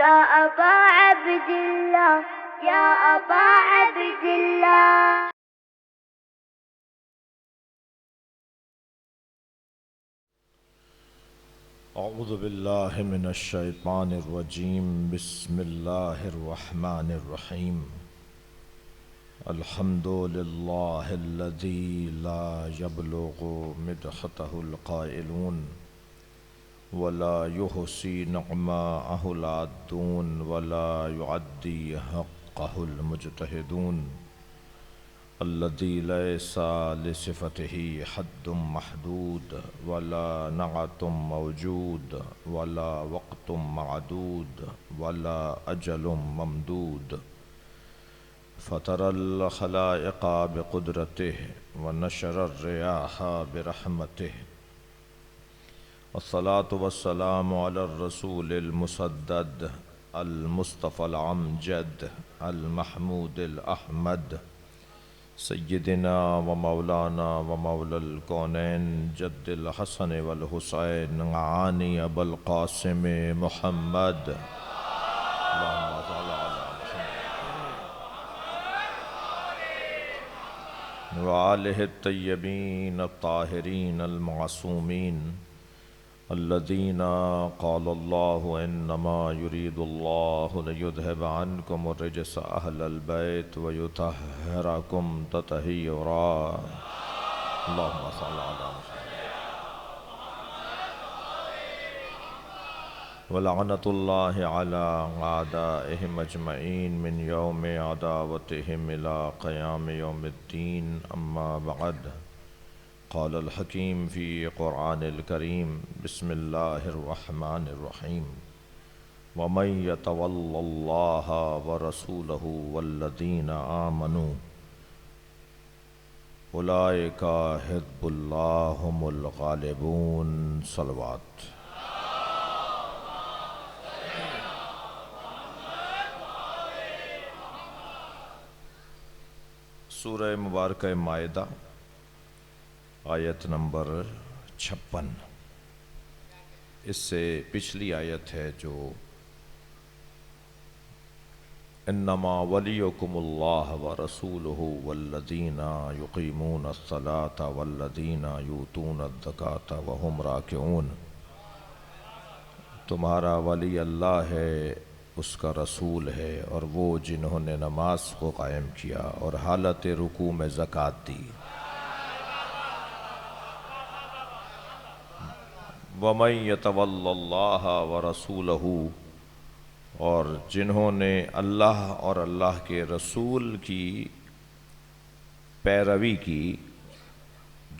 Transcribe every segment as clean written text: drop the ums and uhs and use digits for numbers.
يا أبا عبد الله يا أبا عبد الله. اعوذ باللہ من الشیطان الرجیم بسم اللہ الرحمن الرحیم الحمد للہ الذی لا یبلغ مدحتہ القائلون ولا یحصی نعماءہ العادون ولا یعدی حقہ المجتہدون الذي ليس لصفته حد محدود ولا نعت موجود ولا وقت معدود ولا أجل ممدود فطر الخلائق بقدرته ونشر الرياح برحمته والصلاة والسلام على الرسول المسدد المصطفى الأمجد المحمود الأحمد سیدنا و مولانا و مولا الکونین جد الحسن والحسین عانی ابو القاسم محمد اللہم صل علی محمد وآلہ الطیبین الطاہرین المعصومین الذین قال اللہ انما یرید اللہ لیذہب عنکم الرجس اہل البیت ویطہرکم تطہیرا اللہم صل علی محمد ولعنۃ اللہ علی اعدائہم اجمعین من یوم عداوتہم الی قیام یوم الدین اما بعد قال الحکیم فی قرآن الکریم بسم اللہ الرحمن الرحیم ومن یتول اللہ ورسولہ والذین آمنوا اولئک حزب اللہ هم الغالبون صلوات. سورہ مبارکہ مائدہ آیت نمبر 56. اس سے پچھلی آیت ہے جو انما ولیکم اللہ ورسولہ والذین یقیمون الصلاة والذین یؤتون الزکاة وہم راکعون. تمہارا ولی اللہ ہے، اس کا رسول ہے، اور وہ جنہوں نے نماز کو قائم کیا اور حالت رکوع میں زکوٰۃ دی. وَمَن يَتَوَلَّ اللَّهَ وَرَسُولَهُ، اور جنہوں نے اللہ اور اللہ کے رسول کی پیروی کی،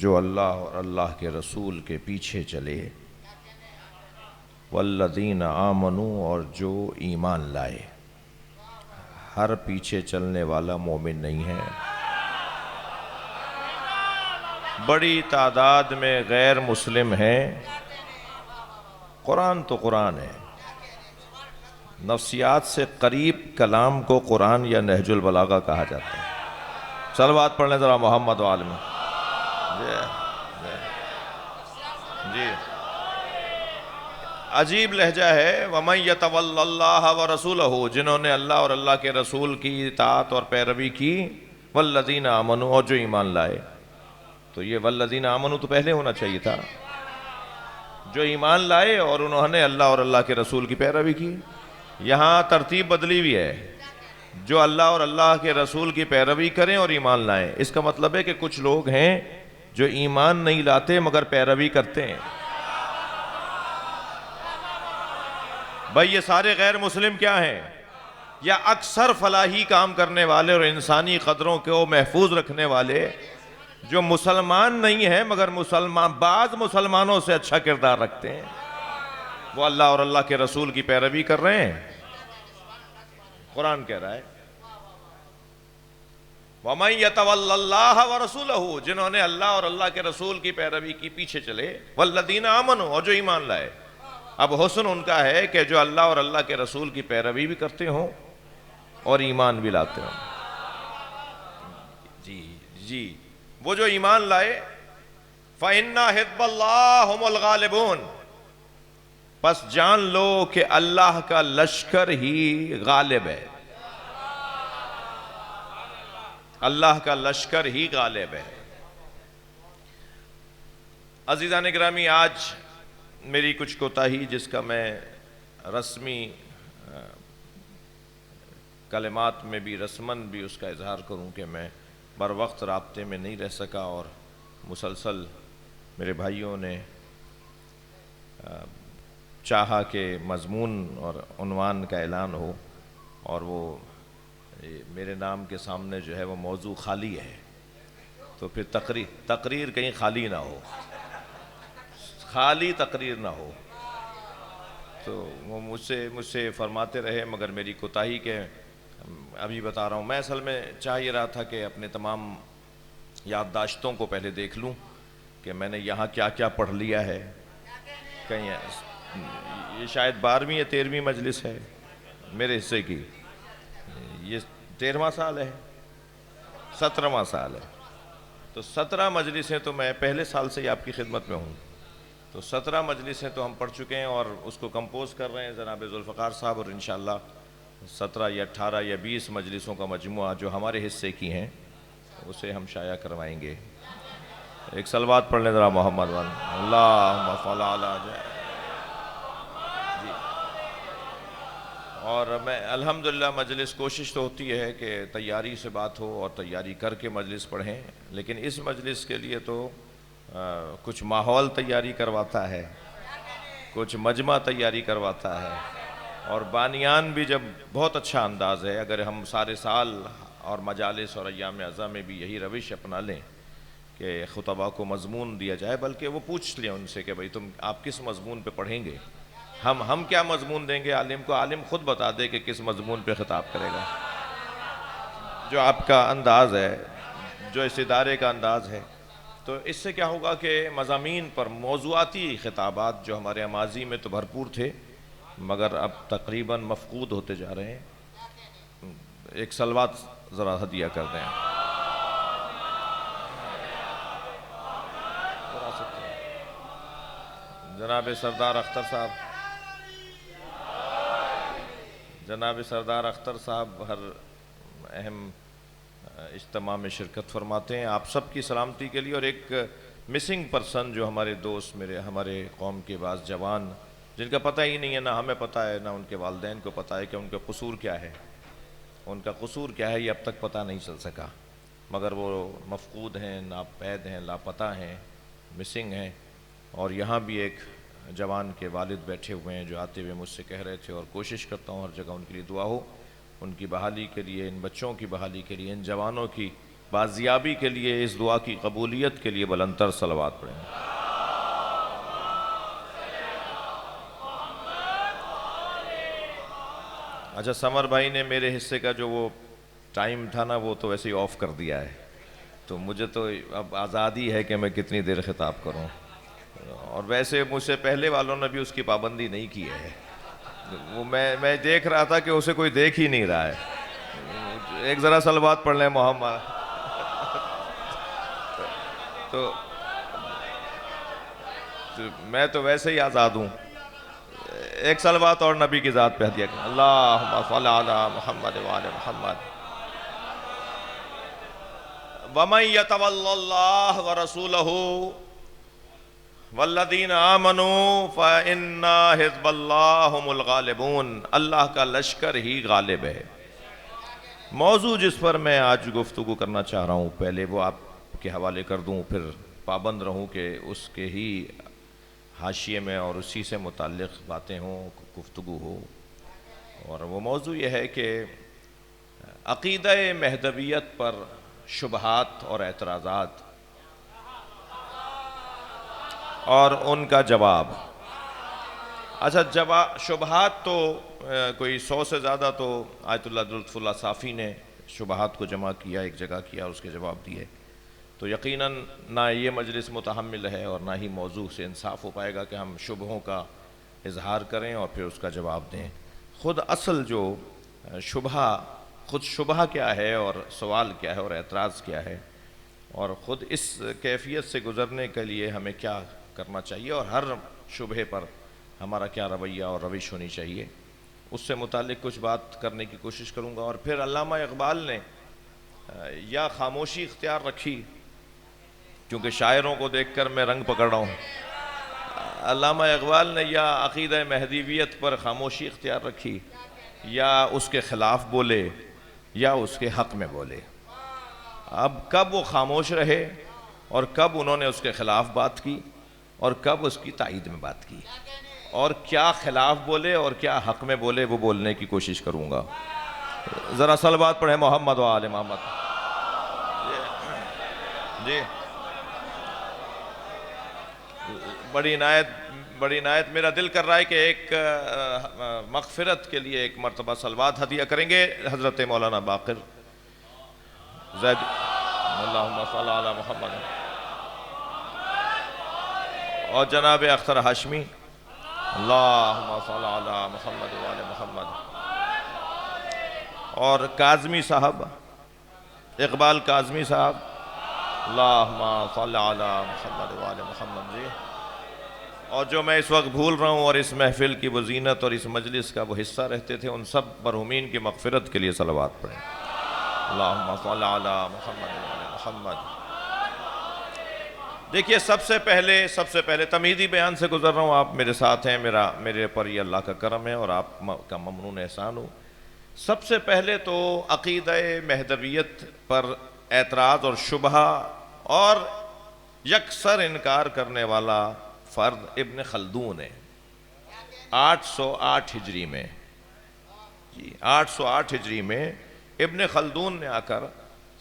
جو اللہ اور اللہ کے رسول کے پیچھے چلے. وَالَّذِينَ آمَنُوا، اور جو ایمان لائے. ہر پیچھے چلنے والا مومن نہیں ہے. بڑی تعداد میں غیر مسلم ہیں. قرآن تو قرآن ہے. نفسیات سے قریب کلام کو قرآن یا نہج البلاغہ کہا جاتا ہے. صلوات پڑھ لیں ذرا محمد و آل محمد. جی عجیب لہجہ ہے. وَمَن يَتَوَلَّ اللَّهَ وَرَسُولَهُ، جنہوں نے اللہ اور اللہ کے رسول کی اطاعت اور پیروی کی. وَالَّذِينَ آمَنُوا، اور جو ایمان لائے. تو یہ وَالَّذِينَ آمَنُوا تو پہلے ہونا چاہیے تھا. جو ایمان لائے اور انہوں نے اللہ اور اللہ کے رسول کی پیروی کی. یہاں ترتیب بدلی ہوئی ہے. جو اللہ اور اللہ کے رسول کی پیروی کریں اور ایمان لائیں. اس کا مطلب ہے کہ کچھ لوگ ہیں جو ایمان نہیں لاتے مگر پیروی کرتے ہیں. بھائی یہ سارے غیر مسلم کیا ہیں؟ یا اکثر فلاحی کام کرنے والے اور انسانی قدروں کو محفوظ رکھنے والے جو مسلمان نہیں ہیں مگر بعض مسلمانوں سے اچھا کردار رکھتے ہیں. وہ اللہ اور اللہ کے رسول کی پیروی کر رہے ہیں. قرآن کہہ رہا ہے وَمَن يَتَوَلَّ اللَّهَ وَرَسُولَهُ، جنہوں نے اللہ اور اللہ کے رسول کی پیروی کی پیچھے چلے. وَالَّذِينَ آمَنُوا، اور جو ایمان لائے. اب حسن ان کا ہے کہ جو اللہ اور اللہ کے رسول کی پیروی بھی کرتے ہوں اور ایمان بھی لاتے ہوں. جی وہ جو ایمان لائے. فَإِنَّ حِزْبَ اللَّهِ هُمُ الْغَالِبُونَ، پس جان لو کہ اللہ کا لشکر ہی غالب ہے، اللہ کا لشکر ہی غالب ہے۔ عزیزان گرامی، آج میری کچھ کوتاہی جس کا میں رسمی کلمات میں بھی رسماً بھی اس کا اظہار کروں کہ میں بر وقت رابطے میں نہیں رہ سکا، اور مسلسل میرے بھائیوں نے چاہا کہ مضمون اور عنوان کا اعلان ہو، اور وہ میرے نام کے سامنے جو ہے وہ موضوع خالی ہے، تو پھر تقریر کہیں خالی نہ ہو، خالی تقریر نہ ہو۔ تو وہ مجھ سے فرماتے رہے، مگر میری کوتاہی کے ابھی بتا رہا ہوں۔ میں اصل میں چاہ یہ رہا تھا کہ اپنے تمام یادداشتوں کو پہلے دیکھ لوں کہ میں نے یہاں کیا کیا پڑھ لیا ہے۔ کہیں یہ شاید 12ویں یا 13ویں مجلس ہے میرے حصے کی، یہ 13واں سال ہے، 17واں سال ہے، تو 17 مجلسیں تو میں پہلے سال سے ہی آپ کی خدمت میں ہوں، تو 17 مجلسیں تو ہم پڑھ چکے ہیں، اور اس کو کمپوز کر رہے ہیں جناب ذوالفقار صاحب، اور انشاءاللہ 17 یا 18 یا 20 مجلسوں کا مجموعہ جو ہمارے حصے کی ہیں اسے ہم شائع کروائیں گے۔ ایک صلوات پڑھ لیں ذرا محمد وال اللہم صل علی جی۔ اور میں الحمدللہ مجلس کوشش تو ہوتی ہے کہ تیاری سے بات ہو اور تیاری کر کے مجلس پڑھیں، لیکن اس مجلس کے لیے تو کچھ ماحول تیاری کرواتا ہے، کچھ مجمع تیاری کرواتا ہے، اور بانیان بھی جب بہت اچھا انداز ہے۔ اگر ہم سارے سال اور مجالس اور ایام اعزاء میں بھی یہی روش اپنا لیں کہ خطبہ کو مضمون دیا جائے، بلکہ وہ پوچھ لیں ان سے کہ بھئی آپ کس مضمون پہ پڑھیں گے، ہم کیا مضمون دیں گے عالم کو، عالم خود بتا دے کہ کس مضمون پہ خطاب کرے گا، جو آپ کا انداز ہے، جو اس ادارے کا انداز ہے۔ تو اس سے کیا ہوگا کہ مضامین پر موضوعاتی خطابات جو ہمارے ماضی میں تو بھرپور تھے مگر اب تقریباً مفقود ہوتے جا رہے ہیں۔ ایک صلوات ذرا ہدیہ کر دیں۔ جناب سردار اختر صاحب، جناب سردار اختر صاحب ہر اہم اجتماع میں شرکت فرماتے ہیں، آپ سب کی سلامتی کے لیے۔ اور ایک مسنگ پرسن جو ہمارے دوست، ہمارے قوم کے بعض جوان جن کا پتہ ہی نہیں ہے، نہ ہمیں پتہ ہے نہ ان کے والدین کو پتہ ہے کہ ان کا قصور کیا ہے، ان کا قصور کیا ہے، یہ اب تک پتہ نہیں چل سکا، مگر وہ مفقود ہیں، ناپید ہیں، لاپتہ ہیں، مسنگ ہیں۔ اور یہاں بھی ایک جوان کے والد بیٹھے ہوئے ہیں جو آتے ہوئے مجھ سے کہہ رہے تھے، اور کوشش کرتا ہوں ہر جگہ ان کے لیے دعا ہو، ان کی بحالی کے لیے، ان بچوں کی بحالی کے لیے، ان جوانوں کی بازیابی کے لیے، اس دعا کی قبولیت کے لیے بلندتر صلوات پڑھیں۔ اچھا، سمر بھائی نے میرے حصے کا جو وہ ٹائم تھا نا وہ تو ویسے ہی آف کر دیا ہے، تو مجھے تو اب آزادی ہے کہ میں کتنی دیر خطاب کروں، اور ویسے مجھ سے پہلے والوں نے بھی اس کی پابندی نہیں کی ہے، وہ میں دیکھ رہا تھا کہ اسے کوئی دیکھ ہی نہیں رہا ہے۔ ایک ذرا صلوات پڑھ لیں محمد۔ تو میں تو ویسے ہی آزاد ہوں۔ ایک صلوات اور نبی کی ذات پہ ہدیہ کریں۔ اللہم صل علی محمد وعلی محمد۔ وَمَن يَتَوَلَّ اللَّهَ وَرَسُولَهُ وَالَّذِينَ آمَنُوا فَإِنَّ حِزْبَ اللَّهِ هُمُ الْغَالِبُونَ۔ اللہ کا لشکر ہی غالب ہے۔ موضوع جس پر میں آج گفتگو کرنا چاہ رہا ہوں، پہلے وہ آپ کے حوالے کر دوں، پھر پابند رہوں کہ اس کے ہی حاشیے میں اور اسی سے متعلق باتیں ہوں، گفتگو ہو۔ اور وہ موضوع یہ ہے کہ عقیدہ مہدویت پر شبہات اور اعتراضات اور ان کا جواب۔ اچھا، شبہات تو کوئی 100 سے زیادہ تو آیت اللہ لطف اللہ صافی نے شبہات کو جمع کیا، ایک جگہ کیا اور اس کے جواب دیے، تو یقیناً نہ یہ مجلس متحمل ہے اور نہ ہی موضوع سے انصاف ہو پائے گا کہ ہم شبہوں کا اظہار کریں اور پھر اس کا جواب دیں۔ خود اصل جو شبہ کیا ہے اور سوال کیا ہے اور اعتراض کیا ہے، اور خود اس کیفیت سے گزرنے کے لیے ہمیں کیا کرنا چاہیے، اور ہر شبہے پر ہمارا کیا رویہ اور روش ہونی چاہیے، اس سے متعلق کچھ بات کرنے کی کوشش کروں گا۔ اور پھر علامہ اقبال نے یا خاموشی اختیار رکھی، کیونکہ شاعروں کو دیکھ کر میں رنگ پکڑ رہا ہوں، علامہ اقبال نے یا عقیدہ مہدویت پر خاموشی اختیار رکھی، یا اس کے خلاف بولے یا اس کے حق میں بولے۔ اب کب وہ خاموش رہے اور کب انہوں نے اس کے خلاف بات کی اور کب اس کی تائید میں بات کی، اور کیا خلاف بولے اور کیا حق میں بولے، وہ بولنے کی کوشش کروں گا۔ ذرا صلوات پڑھیں محمد و آل محمد۔ جی بڑی عنایت میرا دل کر رہا ہے کہ ایک مغفرت کے لیے ایک مرتبہ صلوات ہدیہ کریں گے حضرت مولانا باقر زید، اللہم صلی علی محمد، اور جناب اختر ہاشمی، اللہم صلی علی محمد و آل محمد، اور کاظمی صاحب، اقبال کاظمی صاحب، اللہم صلی علی محمد و آل محمد جی۔ اور جو میں اس وقت بھول رہا ہوں اور اس محفل کی وہ زینت اور اس مجلس کا وہ حصہ رہتے تھے، ان سب مرحومین کی مغفرت کے لیے صلوات پڑھیں۔ اللہم صلی علی محمد و آل محمد۔ دیکھیے سب سے پہلے تمہیدی بیان سے گزر رہا ہوں، آپ میرے ساتھ ہیں، میرے پر یہ اللہ کا کرم ہے اور آپ کا ممنون احسان ہو۔ سب سے پہلے تو عقیدہ مہدویت پر اعتراض اور شبہہ اور یکسر انکار کرنے والا فرد ابن خلدون ہے۔ 808 ہجری میں، 808 ہجری میں ابن خلدون نے آ کر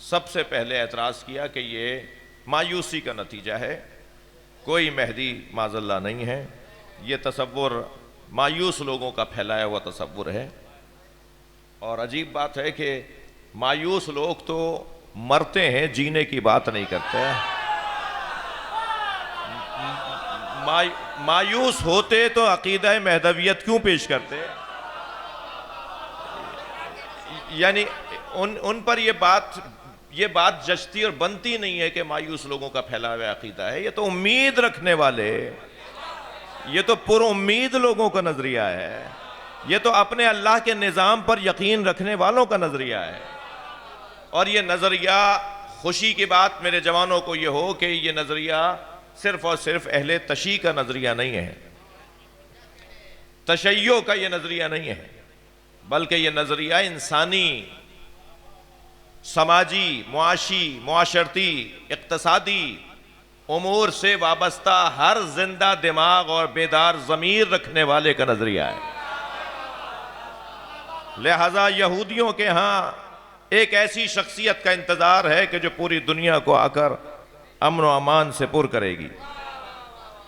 سب سے پہلے اعتراض کیا کہ یہ مایوسی کا نتیجہ ہے، کوئی مہدی معاذ اللہ نہیں ہے، یہ تصور مایوس لوگوں کا پھیلایا ہوا تصور ہے۔ اور عجیب بات ہے کہ مایوس لوگ تو مرتے ہیں، جینے کی بات نہیں کرتے۔ مایوس ہوتے تو عقیدہ مہدویت کیوں پیش کرتے؟ یعنی ان پر یہ بات جچتی اور بنتی نہیں ہے کہ مایوس لوگوں کا پھیلا ہوا عقیدہ ہے۔ یہ تو امید رکھنے والے، یہ تو پر امید لوگوں کا نظریہ ہے، یہ تو اپنے اللہ کے نظام پر یقین رکھنے والوں کا نظریہ ہے۔ اور یہ نظریہ، خوشی کی بات میرے جوانوں کو یہ ہو کہ یہ نظریہ صرف اور صرف اہل تشیع کا نظریہ نہیں ہے، تشیع کا یہ نظریہ نہیں ہے، بلکہ یہ نظریہ انسانی، سماجی، معاشی، معاشرتی، اقتصادی امور سے وابستہ ہر زندہ دماغ اور بیدار ضمیر رکھنے والے کا نظریہ ہے۔ لہذا یہودیوں کے ہاں ایک ایسی شخصیت کا انتظار ہے کہ جو پوری دنیا کو آ کر امن و امان سے پر کرے گی۔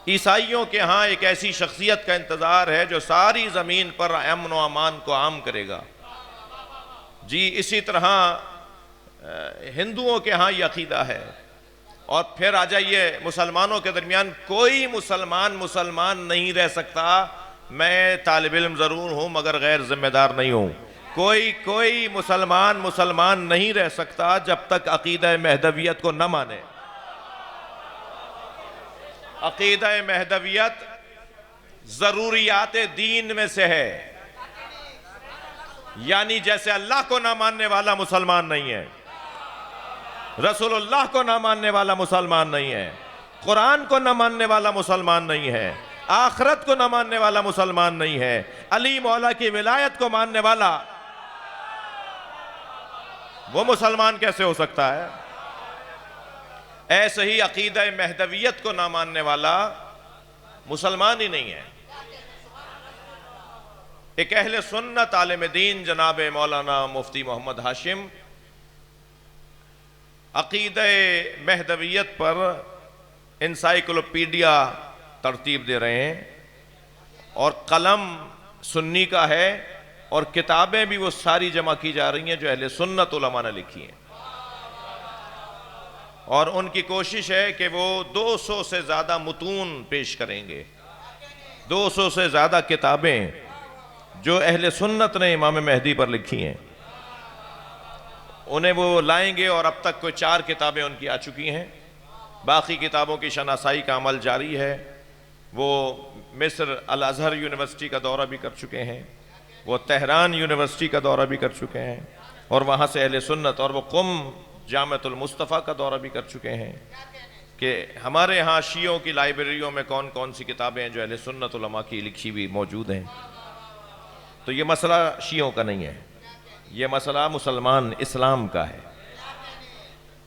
عیسائیوں کے ہاں ایک ایسی شخصیت کا انتظار ہے جو ساری زمین پر امن و امان کو عام کرے گا۔ جی اسی طرح ہندوؤں کے ہاں یہ عقیدہ ہے۔ اور پھر آ جائیے مسلمانوں کے درمیان، کوئی مسلمان نہیں رہ سکتا، میں طالب علم ضرور ہوں مگر غیر ذمہ دار نہیں ہوں، کوئی مسلمان نہیں رہ سکتا جب تک عقیدہ مہدویت کو نہ مانے۔ عقیدہ مہدویت ضروریات دین میں سے ہے، یعنی جیسے اللہ کو نہ ماننے والا مسلمان نہیں ہے، رسول اللہ کو نہ ماننے والا مسلمان نہیں ہے، قرآن کو نہ ماننے والا مسلمان نہیں ہے، آخرت کو نہ ماننے والا مسلمان نہیں ہے، علی مولا کی ولایت کو ماننے والا وہ مسلمان کیسے ہو سکتا ہے؟ ایسے ہی عقیدہ مہدویت کو نہ ماننے والا مسلمان ہی نہیں ہے۔ ایک اہل سنت عالم دین جناب مولانا مفتی محمد ہاشم عقیدہ مہدویت پر انسائیکلوپیڈیا ترتیب دے رہے ہیں، اور قلم سنی کا ہے اور کتابیں بھی وہ ساری جمع کی جا رہی ہیں جو اہل سنت علماء نے لکھی ہیں، اور ان کی کوشش ہے کہ وہ 200 سے زیادہ متون پیش کریں گے، 200 سے زیادہ کتابیں جو اہل سنت نے امام مہدی پر لکھی ہیں انہیں وہ لائیں گے، اور اب تک کوئی 4 کتابیں ان کی آ چکی ہیں، باقی کتابوں کی شناسائی کا عمل جاری ہے۔ وہ مصر الازہر یونیورسٹی کا دورہ بھی کر چکے ہیں، وہ تہران یونیورسٹی کا دورہ بھی کر چکے ہیں، اور وہاں سے اہل سنت، اور وہ قم جامعۃ المصطفیٰ کا دورہ بھی کر چکے ہیں کہ ہمارے ہاں شیعوں کی لائبریریوں میں کون کون سی کتابیں ہیں جو اہل سنت علماء کی لکھی بھی موجود ہیں۔ تو یہ مسئلہ شیعوں کا نہیں ہے، یہ مسئلہ مسلمان اسلام کا ہے۔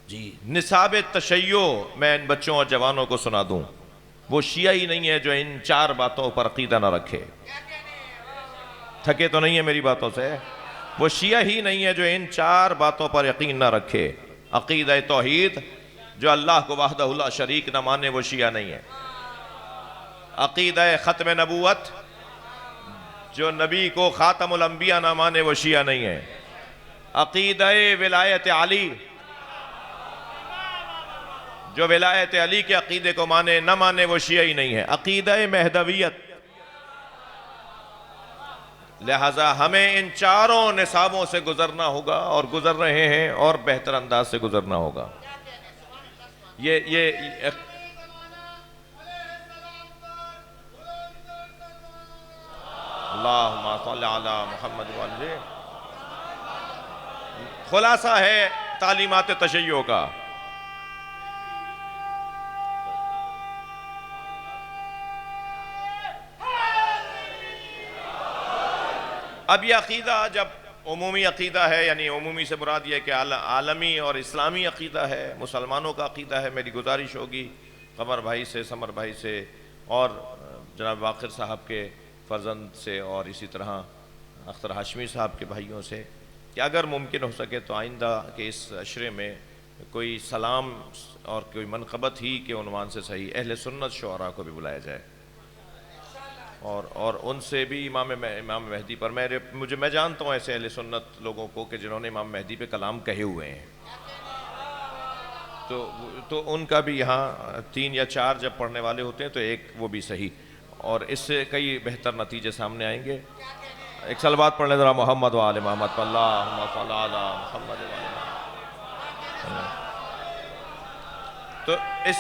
جی، نصاب تشیع میں ان بچوں اور جوانوں کو سنا دوں، وہ شیعہ ہی نہیں ہے جو ان 4 باتوں پر عقیدہ نہ رکھے۔ تھکے تو نہیں ہے میری باتوں سے؟ وہ شیعہ ہی نہیں ہے جو ان 4 باتوں پر یقین نہ رکھے۔ عقیدہ توحید، جو اللہ کو وحدہ لا شریک نہ مانے وہ شیعہ نہیں ہے۔ عقیدہ ختم نبوت، جو نبی کو خاتم الانبیاء نہ مانے وہ شیعہ نہیں ہے۔ عقیدہ ولایت علی، جو ولایت علی کے عقیدے کو مانے نہ مانے وہ شیعہ ہی نہیں ہے۔ عقیدہ مہدویت، لہذا ہمیں ان 4 نصابوں سے گزرنا ہوگا، اور گزر رہے ہیں، اور بہتر انداز سے گزرنا ہوگا۔ یہ اللہم صلی علی محمد وعلی، خلاصہ ہے تعلیمات تشیع کا۔ اب یہ عقیدہ جب عمومی عقیدہ ہے، یعنی عمومی سے مراد یہ کہ عالمی اور اسلامی عقیدہ ہے، مسلمانوں کا عقیدہ ہے، میری گزارش ہوگی قمر بھائی سے، سمر بھائی سے، اور جناب واقر صاحب کے فرزند سے، اور اسی طرح اختر ہاشمی صاحب کے بھائیوں سے، کہ اگر ممکن ہو سکے تو آئندہ کے اس عشرے میں کوئی سلام اور کوئی منقبت ہی کے عنوان سے صحیح اہل سنت شعراء کو بھی بلایا جائے، اور ان سے بھی امام مہدی پر، میں جانتا ہوں ایسے اہل سنت لوگوں کو کہ جنہوں نے امام مہدی پہ کلام کہے ہوئے ہیں، تو ان کا بھی یہاں 3 یا 4 جب پڑھنے والے ہوتے ہیں تو ایک وہ بھی صحیح، اور اس سے کئی بہتر نتیجے سامنے آئیں گے۔ ایک صلوات پڑھ لیں ذرا محمد و آل محمد پر، اللہم صلی علی محمد و آل محمد۔ تو اس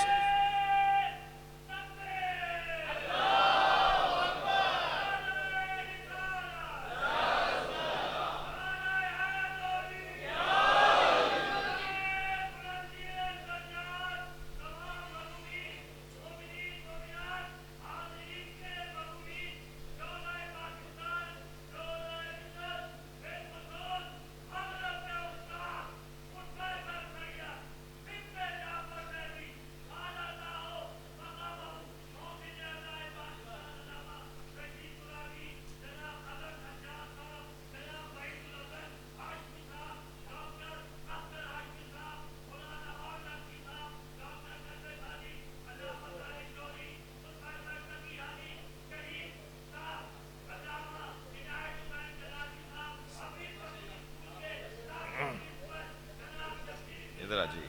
ادھر آجی،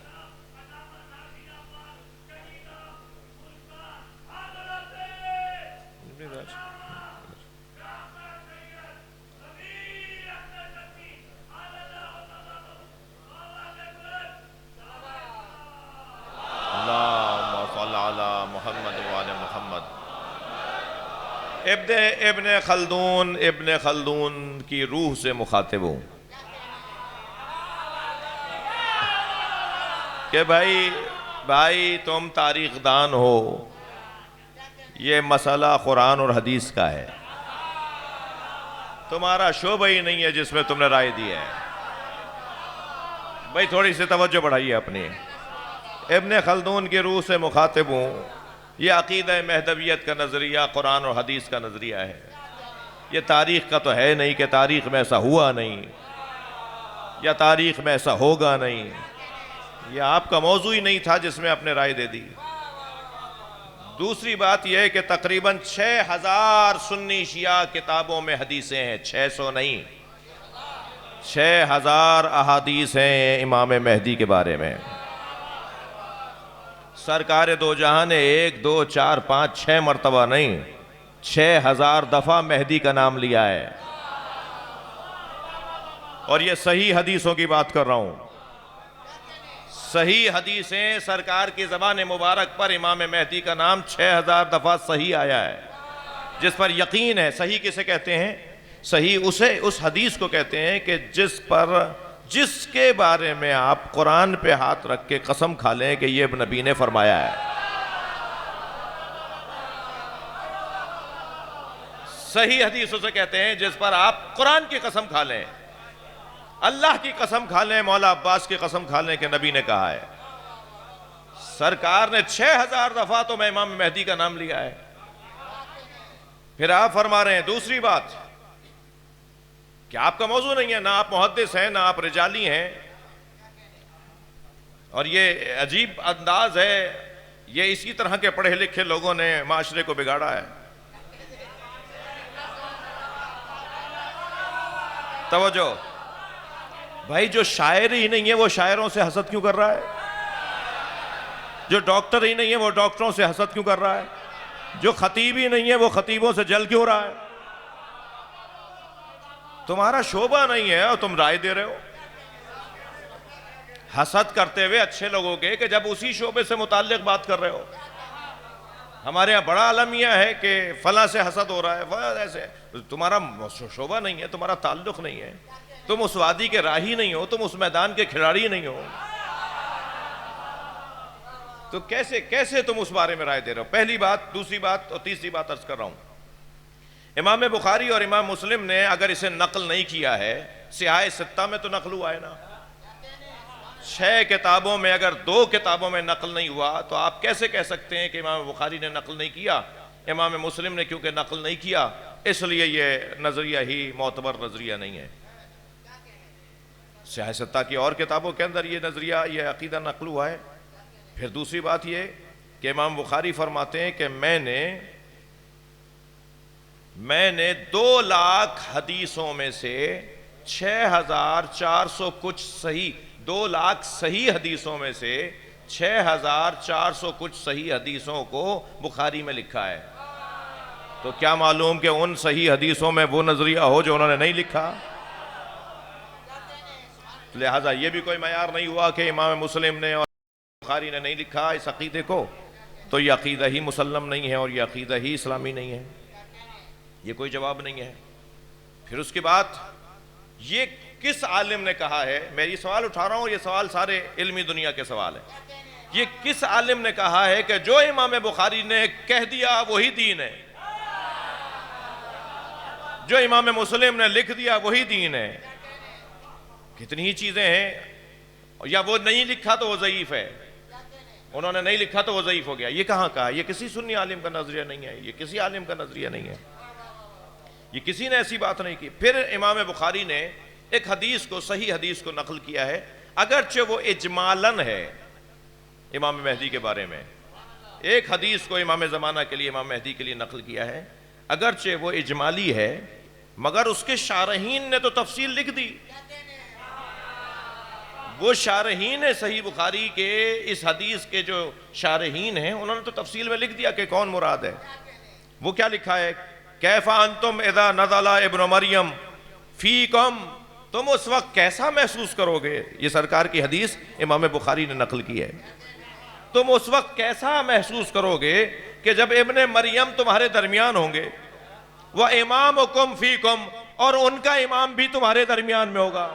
اللہم صلی علی محمد و آل محمد۔ ابن خلدون کی روح سے مخاطب ہوں کہ بھائی تم تاریخ دان ہو، یہ مسئلہ قرآن اور حدیث کا ہے، تمہارا شعبہ ہی نہیں ہے جس میں تم نے رائے دی ہے۔ بھائی تھوڑی سی توجہ بڑھائیے اپنی۔ ابن خلدون کی روح سے مخاطب ہوں، یہ عقیدہ مہدویت کا نظریہ قرآن اور حدیث کا نظریہ ہے، یہ تاریخ کا تو ہے نہیں کہ تاریخ میں ایسا ہوا نہیں یا تاریخ میں ایسا ہوگا نہیں، یہ آپ کا موضوع ہی نہیں تھا جس میں آپ نے رائے دے دی۔ دوسری بات یہ ہے کہ تقریباً 6000 سنی شیعہ کتابوں میں حدیثیں ہیں، 600 نہیں، 6000 احادیث ہیں امام مہدی کے بارے میں۔ سرکار دو جہاں نے 1 2 4 5 6 مرتبہ نہیں، 6000 دفعہ مہدی کا نام لیا ہے، اور یہ صحیح حدیثوں کی بات کر رہا ہوں، صحیح حدیثیں سرکار کی زبان مبارک پر امام مہدی کا نام 6000 دفعہ صحیح آیا ہے، جس پر یقین ہے۔ صحیح کسے کہتے ہیں؟ صحیح اس حدیث کو کہتے ہیں کہ جس کے بارے میں آپ قرآن پہ ہاتھ رکھ کے قسم کھا لیں کہ یہ نبی نے فرمایا ہے۔ صحیح حدیث اسے کہتے ہیں جس پر آپ قرآن کی قسم کھا لیں، اللہ کی قسم کھا لیں، مولا عباس کی قسم کھا لیں کہ نبی نے کہا ہے۔ سرکار نے 6000 دفعہ تو میں امام مہدی کا نام لیا ہے۔ پھر آپ فرما رہے ہیں دوسری بات کہ آپ کا موضوع نہیں ہے، نہ آپ محدث ہیں، نہ آپ رجالی ہیں، اور یہ عجیب انداز ہے، یہ اسی طرح کے پڑھے لکھے لوگوں نے معاشرے کو بگاڑا ہے۔ توجہ بھائی، جو شاعر ہی نہیں ہے وہ شاعروں سے حسد کیوں کر رہا ہے؟ جو ڈاکٹر ہی نہیں ہے وہ ڈاکٹروں سے حسد کیوں کر رہا ہے؟ جو خطیب ہی نہیں ہے وہ خطیبوں سے جل کیوں رہا ہے؟ تمہارا شعبہ نہیں ہے اور تم رائے دے رہے ہو حسد کرتے ہوئے اچھے لوگوں کے، کہ جب اسی شعبے سے متعلق بات کر رہے ہو۔ ہمارے یہاں بڑا المیہ ہے کہ فلاں سے حسد ہو رہا ہے، فلاں ایسے۔ تمہارا شعبہ نہیں ہے، تمہارا تعلق نہیں ہے، تم اس وادی کے راہی نہیں ہو، تم اس میدان کے کھلاڑی نہیں ہو، تو کیسے تم اس بارے میں رائے دے رہے ہو؟ پہلی بات، دوسری بات اور تیسری بات عرض کر رہا ہوں۔ امام بخاری اور امام مسلم نے اگر اسے نقل نہیں کیا ہے، سیاہ ستہ میں تو نقل ہوا ہے نا، 6 کتابوں میں اگر 2 کتابوں میں نقل نہیں ہوا تو آپ کیسے کہہ سکتے ہیں کہ امام بخاری نے نقل نہیں کیا؟ امام مسلم نے کیونکہ نقل نہیں کیا اس لیے یہ نظریہ ہی معتبر نظریہ نہیں ہے۔ سیاہ ستہ کی اور کتابوں کے اندر یہ نظریہ، یہ عقیدہ نقل ہوا ہے۔ پھر دوسری بات یہ کہ امام بخاری فرماتے ہیں کہ میں نے 2 لاکھ حدیثوں میں سے 6400 کچھ صحیح، 2 لاکھ صحیح حدیثوں میں سے 6400 کچھ صحیح حدیثوں کو بخاری میں لکھا ہے۔ تو کیا معلوم کہ ان صحیح حدیثوں میں وہ نظریہ ہو جو انہوں نے نہیں لکھا؟ لہٰذا یہ بھی کوئی معیار نہیں ہوا کہ امام مسلم نے اور بخاری نے نہیں لکھا اس عقیدے کو، تو یہ عقیدہ ہی مسلم نہیں ہے اور یہ عقیدہ ہی اسلامی نہیں ہے۔ یہ کوئی جواب نہیں ہے۔ پھر اس کے بعد یہ کس عالم نے کہا ہے؟ میں یہ سوال اٹھا رہا ہوں، یہ سوال سارے علمی دنیا کے سوال ہیں۔ یہ کس عالم نے کہا ہے کہ جو امام بخاری نے کہہ دیا وہی دین ہے، جو امام مسلم نے لکھ دیا وہی دین ہے؟ کتنی ہی چیزیں ہیں، یا وہ نہیں لکھا تو وہ ضعیف ہے، انہوں نے نہیں لکھا تو وہ ضعیف ہو گیا۔ یہ کہاں کہا؟ یہ کسی سنی عالم کا نظریہ نہیں ہے، یہ کسی عالم کا نظریہ نہیں ہے، یہ کسی نے ایسی بات نہیں کی۔ پھر امام بخاری نے ایک حدیث کو، صحیح حدیث کو نقل کیا ہے، اگرچہ وہ اجمالاً ہے امام مہدی کے بارے میں۔ ایک حدیث کو امام زمانہ کے لیے، امام مہدی کے لیے نقل کیا ہے، اگرچہ وہ اجمالی ہے مگر اس کے شارحین نے تو تفصیل لکھ دی۔ وہ شارحین صحیح بخاری کے، اس حدیث کے جو شارحین ہیں، انہوں نے تو تفصیل میں لکھ دیا کہ کون مراد ہے۔ وہ کیا لکھا ہے؟ کیف انتم اذا نزل ابن مریم فیکم، تم اس وقت کیسا محسوس کرو گے؟ یہ سرکار کی حدیث امام بخاری نے نقل کی ہے۔ تم اس وقت کیسا محسوس کرو گے کہ جب ابن مریم تمہارے درمیان ہوں گے، وَإِمَامُكُمْ فِيكُمْ، اور ان کا امام بھی تمہارے درمیان میں ہوگا۔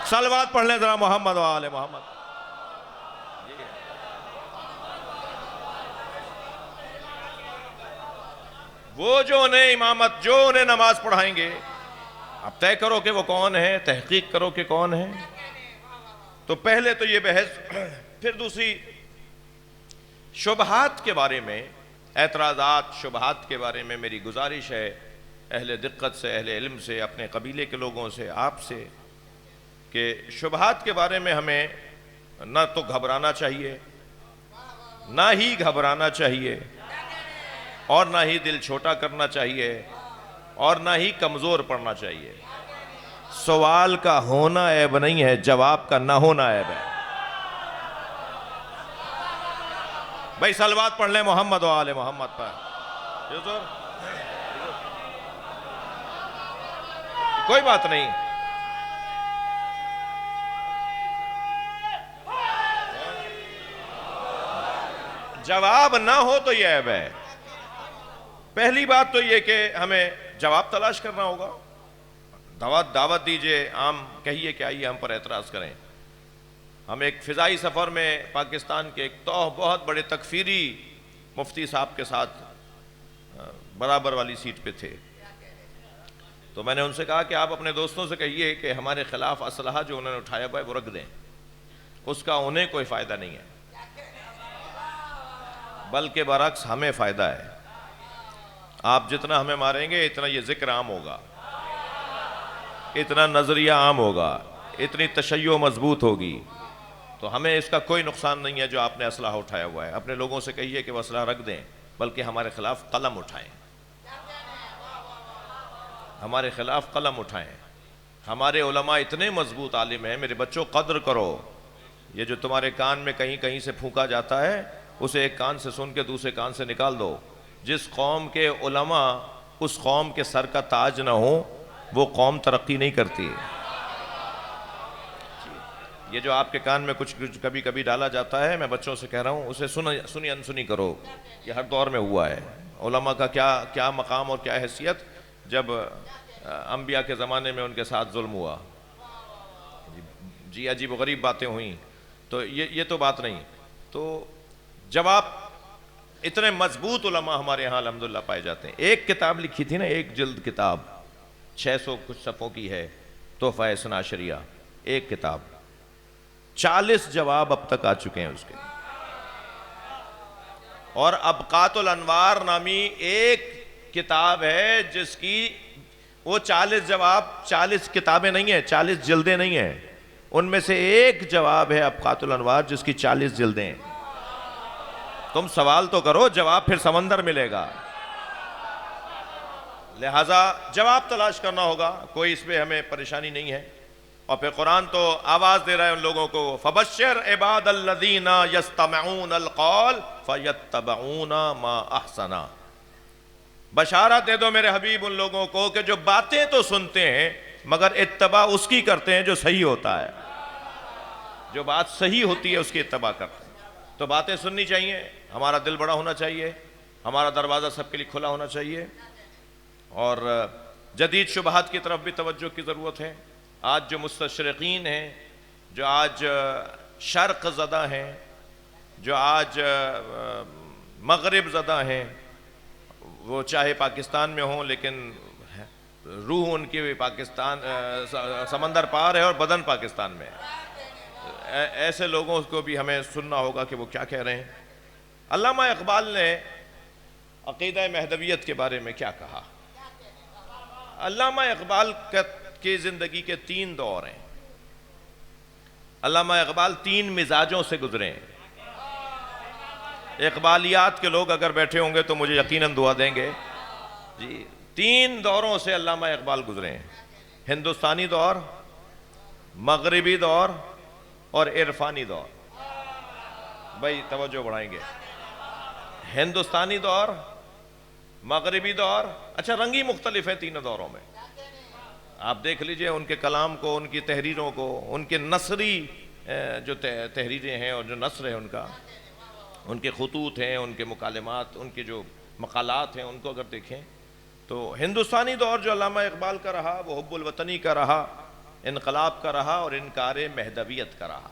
صلوات پڑھ لیں ذرا محمد و آل محمد۔ وہ جو انہیں امامت، جو انہیں نماز پڑھائیں گے، اب طے کرو کہ وہ کون ہے، تحقیق کرو کہ کون ہے۔ تو پہلے تو یہ بحث، پھر دوسری شبہات کے بارے میں، اعتراضات شبہات کے بارے میں میری گزارش ہے اہل دقت سے، اہل علم سے، اپنے قبیلے کے لوگوں سے، آپ سے، کہ شبہات کے بارے میں ہمیں نہ تو گھبرانا چاہیے، نہ ہی گھبرانا چاہیے، اور نہ ہی دل چھوٹا کرنا چاہیے، اور نہ ہی کمزور پڑنا چاہیے۔ سوال کا ہونا عیب نہیں ہے، جواب کا نہ ہونا عیب ہے۔ بھائی صلوات پڑھ لیں محمد و آل محمد پر۔ کوئی بات نہیں، جواب نہ ہو تو یہ عیب ہے. پہلی بات تو یہ کہ ہمیں جواب تلاش کرنا ہوگا. دعوت دیجئے، عام کہیے کہ آئیے ہم پر اعتراض کریں. ہم ایک فضائی سفر میں پاکستان کے ایک بہت بڑے تکفیری مفتی صاحب کے ساتھ برابر والی سیٹ پہ تھے. تو میں نے ان سے کہا کہ آپ اپنے دوستوں سے کہیے کہ ہمارے خلاف اسلحہ جو انہوں نے اٹھایا ہوا ہے وہ رکھ دیں، اس کا انہیں کوئی فائدہ نہیں ہے، بلکہ برعکس ہمیں فائدہ ہے. آپ جتنا ہمیں ماریں گے اتنا یہ ذکر عام ہوگا، اتنا نظریہ عام ہوگا، اتنی تشیع مضبوط ہوگی. تو ہمیں اس کا کوئی نقصان نہیں ہے جو آپ نے اسلحہ اٹھایا ہوا ہے. اپنے لوگوں سے کہیے کہ وہ اسلحہ رکھ دیں، بلکہ ہمارے خلاف قلم اٹھائیں، ہمارے خلاف قلم اٹھائیں. ہمارے علماء اتنے مضبوط عالم ہیں. میرے بچوں قدر کرو. یہ جو تمہارے کان میں کہیں سے پھونکا جاتا ہے اسے ایک کان سے سن کے دوسرے کان سے نکال دو. جس قوم کے علماء اس قوم کے سر کا تاج نہ ہو وہ قوم ترقی نہیں کرتی. یہ جو آپ کے کان میں کچھ کبھی کبھی ڈالا جاتا ہے، میں بچوں سے کہہ رہا ہوں اسے سنی انسنی کرو. یہ ہر دور میں ہوا ہے. علماء کا کیا مقام اور کیا حیثیت جب انبیاء کے زمانے میں ان کے ساتھ ظلم ہوا. جی عجیب و غریب باتیں ہوئیں. تو یہ تو بات نہیں. تو جواب اتنے مضبوط علماء ہمارے یہاں الحمدللہ پائے جاتے ہیں. ایک کتاب لکھی تھی نا، ایک جلد کتاب 600 کچھ صفحوں کی ہے، تحفہ اثنا عشریہ. ایک کتاب 40 جواب اب تک آ چکے ہیں اس کے. اور ابقات الانوار نامی ایک کتاب ہے جس کی وہ 40 جواب، 40 کتابیں نہیں ہیں، 40 جلدیں نہیں ہیں. ان میں سے ایک جواب ہے ابقات الانوار جس کی 40 جلدیں ہیں. تم سوال تو کرو، جواب پھر سمندر ملے گا. لہذا جواب تلاش کرنا ہوگا، کوئی اس پہ ہمیں پریشانی نہیں ہے. اور پھر قرآن تو آواز دے رہا ہے ان لوگوں کو، فَبَشِّرْ عِبَادَ الَّذِينَ يَسْتَمِعُونَ الْقَوْلَ فَيَتَّبِعُونَ مَا أَحْسَنَ. بشارت دے دو میرے حبیب ان لوگوں کو کہ جو باتیں تو سنتے ہیں مگر اتباع اس کی کرتے ہیں جو صحیح ہوتا ہے. جو بات صحیح ہوتی ہے اس کی اتباع کرتے ہیں. تو باتیں سننی چاہیے، ہمارا دل بڑا ہونا چاہیے، ہمارا دروازہ سب کے لیے کھلا ہونا چاہیے. اور جدید شبہات کی طرف بھی توجہ کی ضرورت ہے. آج جو مستشرقین ہیں، جو آج شرق زدہ ہیں، جو آج مغرب زدہ ہیں، وہ چاہے پاکستان میں ہوں لیکن روح ان کی پاکستان سمندر پار ہے اور بدن پاکستان میں ہے. ایسے لوگوں کو بھی ہمیں سننا ہوگا کہ وہ کیا کہہ رہے ہیں. علامہ اقبال نے عقیدہ مہدویت کے بارے میں کیا کہا. علامہ اقبال کی زندگی کے 3 دور ہیں. علامہ اقبال 3 مزاجوں سے گزرے ہیں. اقبالیات کے لوگ اگر بیٹھے ہوں گے تو مجھے یقیناً دعا دیں گے. جی 3 دوروں سے علامہ اقبال گزرے ہیں. ہندوستانی دور، مغربی دور اور عرفانی دور. بھائی توجہ بڑھائیں گے. ہندوستانی دور، مغربی دور، اچھا رنگ ہی مختلف ہے تینوں دوروں میں. آپ دیکھ لیجئے ان کے کلام کو، ان کی تحریروں کو، ان کے نثری جو تحریریں ہیں اور جو نثر ہے ان کا، ان کے خطوط ہیں، ان کے مکالمات، ان کے جو مقالات ہیں، ان کو اگر دیکھیں تو ہندوستانی دور جو علامہ اقبال کا رہا وہ حب الوطنی کا رہا، انقلاب کا رہا اور انکار مہدویت کا رہا.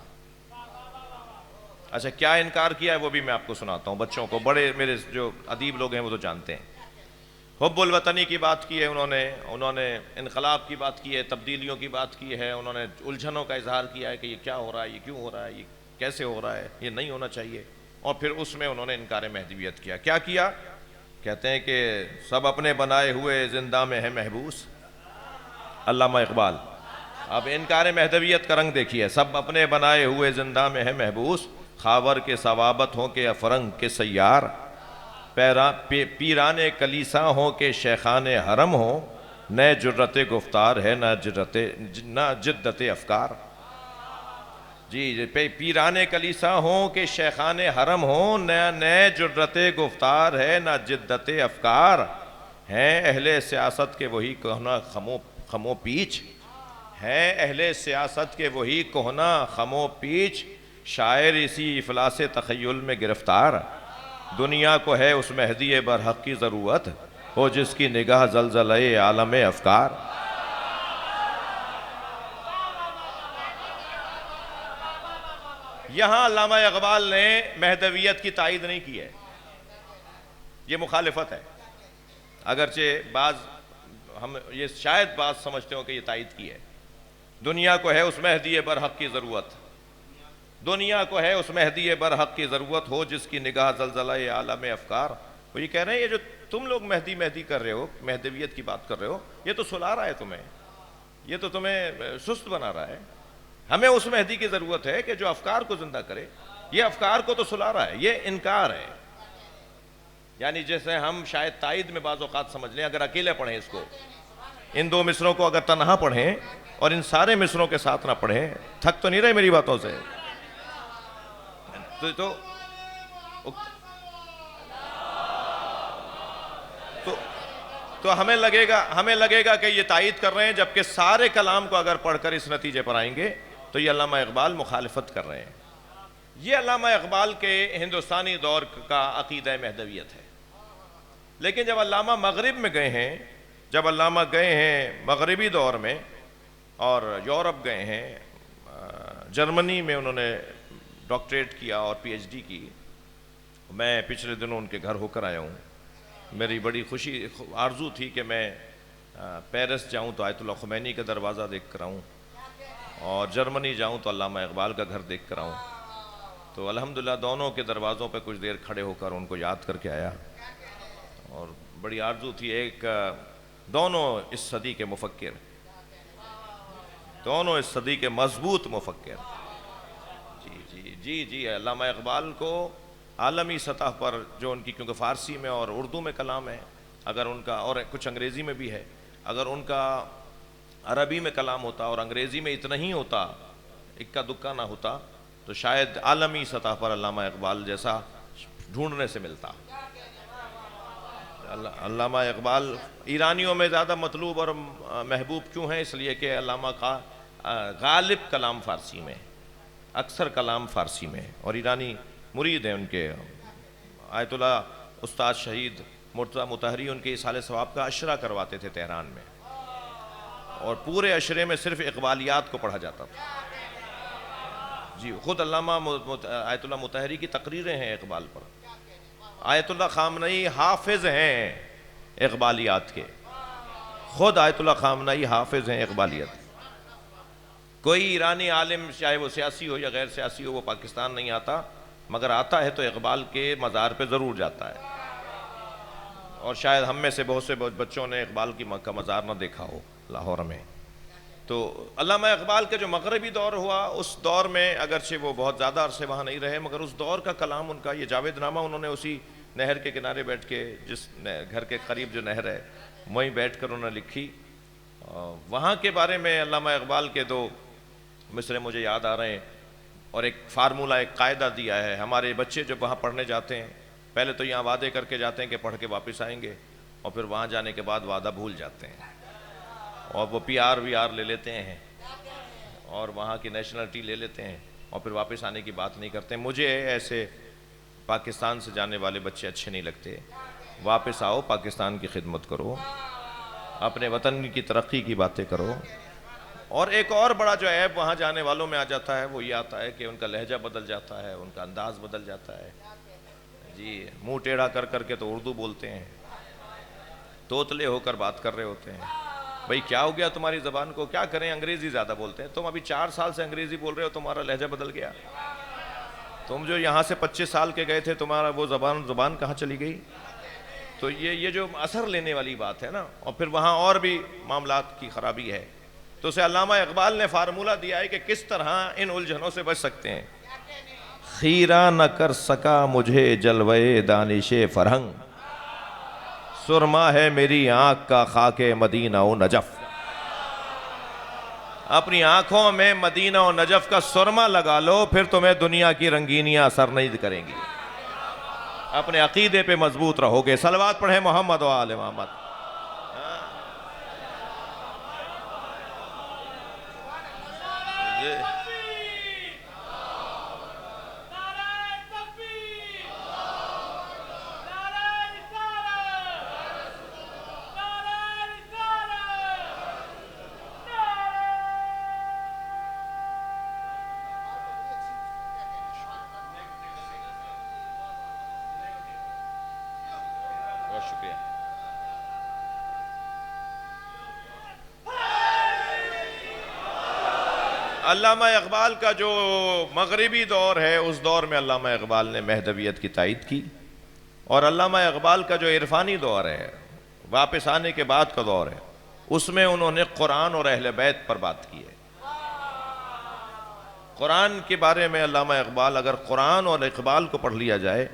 اچھا کیا انکار کیا ہے وہ بھی میں آپ کو سناتا ہوں. بچوں کو، بڑے میرے جو ادیب لوگ ہیں وہ تو جانتے ہیں. حب الوطنی کی بات کی ہے انہوں نے انقلاب کی بات کی ہے، تبدیلیوں کی بات کی ہے، انہوں نے الجھنوں کا اظہار کیا ہے کہ یہ کیا ہو رہا ہے، یہ کیوں ہو رہا ہے، یہ کیسے ہو رہا ہے، یہ نہیں ہونا چاہیے. اور پھر اس میں انہوں نے انکار مہدویت کیا. کیا کیا؟ کہتے ہیں کہ سب اپنے بنائے ہوئے زندہ میں ہے محبوس. علامہ اقبال. اب انکار مہدویت کا رنگ دیکھیے. سب اپنے بنائے ہوئے زندہ میں ہے محبوس، خاور کے ثوابت ہوں کہ افرنگ کے سیار، پیران کلیسا ہوں کہ شیخان حرم ہوں، نئے جرت گفتار ہے نہ جدت افکار. جی پیران کلیسا ہوں کہ شیخان حرم ہوں، نئے جرت گفتار ہے نہ جدت افکار. ہیں اہل سیاست کے وہی کہنا خمو پیچ، ہیں اہل سیاست کے وہی کہنا خمو پیچ، شاعر اسی افلاس تخیل میں گرفتار. دنیا کو ہے اس مہدی برحق کی ضرورت، ہو جس کی نگاہ زلزلے عالم افکار۔ یہاں علامہ اقبال نے مہدویت کی تائید نہیں کی ہے، یہ مخالفت ہے، اگرچہ ہم یہ شاید بعض سمجھتے ہو کہ یہ تائید کی ہے۔ دنیا کو ہے اس مہدی برحق کی ضرورت، دنیا کو ہے اس مہدی برحق کی ضرورت، ہو جس کی نگاہ زلزلہ عالم افکار۔ وہ یہ کہہ رہے ہیں یہ جو تم لوگ مہدی مہدی کر رہے ہو، مہدویت کی بات کر رہے ہو، یہ تو سلا رہا ہے تمہیں، یہ تو تمہیں سست بنا رہا ہے۔ ہمیں اس مہدی کی ضرورت ہے کہ جو افکار کو زندہ کرے، یہ افکار کو تو سلا رہا ہے، یہ انکار ہے۔ یعنی جیسے ہم شاید تائید میں بعض اوقات سمجھ لیں، اگر اکیلے پڑھیں اس کو، ان دو مصروں کو اگر تنہا پڑھیں اور ان سارے مصروں کے ساتھ نہ پڑھیں، تھک تو نہیں رہے میری باتوں سے؟ تو ہمیں لگے گا کہ یہ تائید کر رہے ہیں، جبکہ سارے کلام کو اگر پڑھ کر اس نتیجے پر آئیں گے تو یہ علامہ اقبال مخالفت کر رہے ہیں۔ یہ علامہ اقبال کے ہندوستانی دور کا عقیدہ مہدویت ہے۔ لیکن جب علامہ مغرب میں گئے ہیں، جب علامہ گئے ہیں مغربی دور میں اور یورپ گئے ہیں، جرمنی میں انہوں نے ڈاکٹریٹ کیا اور پی ایچ ڈی کی، میں پچھلے دنوں ان کے گھر ہو کر آیا ہوں۔ میری بڑی خوشی آرزو تھی کہ میں پیرس جاؤں تو آیت اللہ خمینی کا دروازہ دیکھ کر آؤں، اور جرمنی جاؤں تو علامہ اقبال کا گھر دیکھ کر آؤں۔ تو الحمدللہ دونوں کے دروازوں پہ کچھ دیر کھڑے ہو کر ان کو یاد کر کے آیا، اور بڑی آرزو تھی دونوں اس صدی کے مفکر، دونوں اس صدی کے مضبوط مفکر۔ جی علامہ اقبال کو عالمی سطح پر جو ان کی، کیونکہ فارسی میں اور اردو میں کلام ہے، اگر ان کا، اور کچھ انگریزی میں بھی ہے، اگر ان کا عربی میں کلام ہوتا اور انگریزی میں اتنا ہی ہوتا، اکا دکا نہ ہوتا، تو شاید عالمی سطح پر علامہ اقبال جیسا ڈھونڈنے سے ملتا۔ علامہ اقبال ایرانیوں میں زیادہ مطلوب اور محبوب کیوں ہیں؟ اس لیے کہ علامہ کا غالب کلام فارسی میں، اکثر کلام فارسی میں، اور ایرانی مرید ہیں ان کے۔ آیت اللہ استاد شہید مرتضیٰ مطہری ان کے اصحال ثواب کا عشرہ کرواتے تھے تہران میں، اور پورے عشرے میں صرف اقبالیات کو پڑھا جاتا تھا۔ جی خود علامہ آیت اللہ مطہری کی تقریریں ہیں اقبال پر۔ آیت اللہ خامنئی حافظ ہیں اقبالیات کے، خود آیت اللہ خامنئی حافظ ہیں اقبالیات۔ کوئی ایرانی عالم چاہے وہ سیاسی ہو یا غیر سیاسی ہو، وہ پاکستان نہیں آتا، مگر آتا ہے تو اقبال کے مزار پہ ضرور جاتا ہے۔ اور شاید ہم میں سے بہت سے بچوں نے اقبال کا مزار نہ دیکھا ہو لاہور میں۔ تو علامہ اقبال کا جو مغربی دور ہوا، اس دور میں اگرچہ وہ بہت زیادہ عرصے وہاں نہیں رہے، مگر اس دور کا کلام ان کا، یہ جاوید نامہ انہوں نے اسی نہر کے کنارے بیٹھ کے، جس گھر کے قریب جو نہر ہے وہیں بیٹھ کر انہوں نے لکھی۔ وہاں کے بارے میں علامہ اقبال کے دو مصرے مجھے یاد آ رہے ہیں، اور ایک فارمولہ، ایک قاعدہ دیا ہے۔ ہمارے بچے جب وہاں پڑھنے جاتے ہیں، پہلے تو یہاں وعدے کر کے جاتے ہیں کہ پڑھ کے واپس آئیں گے، اور پھر وہاں جانے کے بعد وعدہ بھول جاتے ہیں، اور وہ پی آر وی آر لے لیتے ہیں، اور وہاں کی نیشنلٹی لے لیتے ہیں، اور پھر واپس آنے کی بات نہیں کرتے۔ مجھے ایسے پاکستان سے جانے والے بچے اچھے نہیں لگتے۔ واپس آؤ، پاکستان کی خدمت کرو، اپنے وطن کی ترقی کی باتیں کرو۔ اور ایک اور بڑا جو عیب وہاں جانے والوں میں آ جاتا ہے، وہ یہ آتا ہے کہ ان کا لہجہ بدل جاتا ہے، ان کا انداز بدل جاتا ہے۔ جی منہ ٹیڑھا کر کر کے تو اردو بولتے ہیں، توتلے ہو کر بات کر رہے ہوتے ہیں۔ بھئی کیا ہو گیا تمہاری زبان کو؟ کیا کریں، انگریزی زیادہ بولتے ہیں۔ تم ابھی 4 سال سے انگریزی بول رہے ہو، تمہارا لہجہ بدل گیا؟ تم جو یہاں سے 25 سال کے گئے تھے، تمہارا وہ زبان کہاں چلی گئی؟ تو یہ جو اثر لینے والی بات ہے نا، اور پھر وہاں اور بھی معاملات کی خرابی ہے۔ تو اسے علامہ اقبال نے فارمولہ دیا ہے کہ کس طرح ان الجھنوں سے بچ سکتے ہیں۔ خیرہ نہ کر سکا مجھے جلوے دانش فرہنگ، سرما ہے میری آنکھ کا خاک مدینہ و نجف۔ اپنی آنکھوں میں مدینہ و نجف کا سرما لگا لو، پھر تمہیں دنیا کی رنگینیاں اثر نہیں کریں گی۔ اپنے عقیدے پہ مضبوط رہو گے۔ صلوات پڑھیں محمد و آل محمد۔ علامہ اقبال کا جو مغربی دور ہے، اس دور میں علامہ اقبال نے مہدویت کی تائید کی، اور علامہ اقبال کا جو عرفانی دور ہے، واپس آنے کے بعد کا دور ہے، اس میں انہوں نے قرآن اور اہل بیت پر بات کی ہے۔ قرآن کے بارے میں علامہ اقبال، اگر قرآن اور اقبال کو پڑھ لیا جائے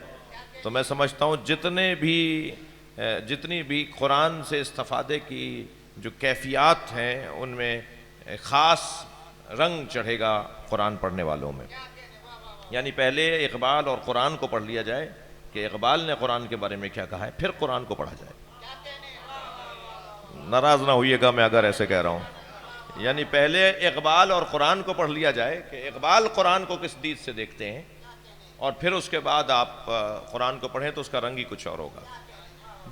تو میں سمجھتا ہوں جتنی بھی قرآن سے استفادے کی جو کیفیات ہیں، ان میں خاص رنگ چڑھے گا قرآن پڑھنے والوں میں۔ یعنی پہلے اقبال اور قرآن کو پڑھ لیا جائے کہ اقبال نے قرآن کے بارے میں کیا کہا ہے، پھر قرآن کو پڑھا جائے۔ ناراض نہ ہوئیے گا میں اگر ایسے کہہ رہا ہوں، یعنی پہلے اقبال اور قرآن کو پڑھ لیا جائے کہ اقبال قرآن کو کس دید سے دیکھتے ہیں، اور پھر اس کے بعد آپ قرآن کو پڑھیں تو اس کا رنگ ہی کچھ اور ہوگا۔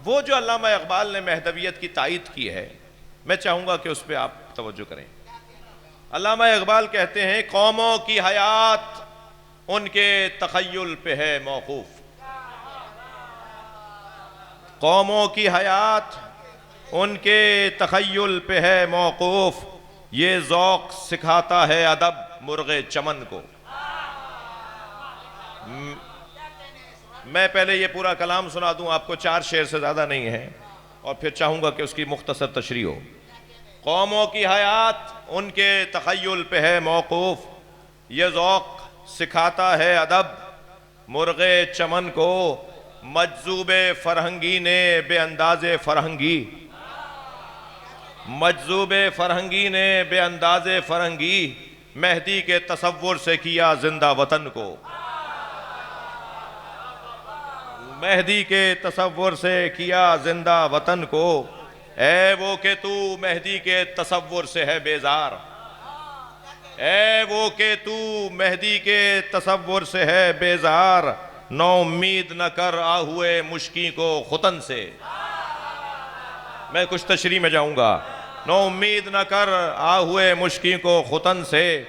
وہ جو علامہ اقبال نے مہدویت کی تائید کی ہے، میں چاہوں گا کہ اس پہ آپ توجہ کریں۔ علامہ اقبال کہتے ہیں قوموں کی حیات ان کے تخیل پہ ہے موقوف، قوموں کی حیات ان کے تخیل پہ ہے موقوف، یہ ذوق سکھاتا ہے ادب مرغ چمن کو۔ میں پہلے یہ پورا کلام سنا دوں آپ کو، 4 شعر سے زیادہ نہیں ہے، اور پھر چاہوں گا کہ اس کی مختصر تشریح ہو۔ قوموں کی حیات ان کے تخیل پہ ہے موقوف، یہ ذوق سکھاتا ہے ادب مرغ چمن کو، مجذوب فرہنگی نے بے انداز فرہنگی، مجذوب فرہنگی نے بے انداز فرہنگی، مہدی کے تصور سے کیا زندہ وطن کو، مہدی کے تصور سے کیا زندہ وطن کو، اے وہ کہ تو مہدی کے تصور سے ہے بیزار، اے وہ کہ تو مہدی کے تصور سے ہے بیزار، نو امید نہ کر آہوئے مشکی کو ختن سے۔ میں کچھ تشریح میں جاؤں گا۔ نو امید نہ کر آہوئے مشکی کو ختن سے،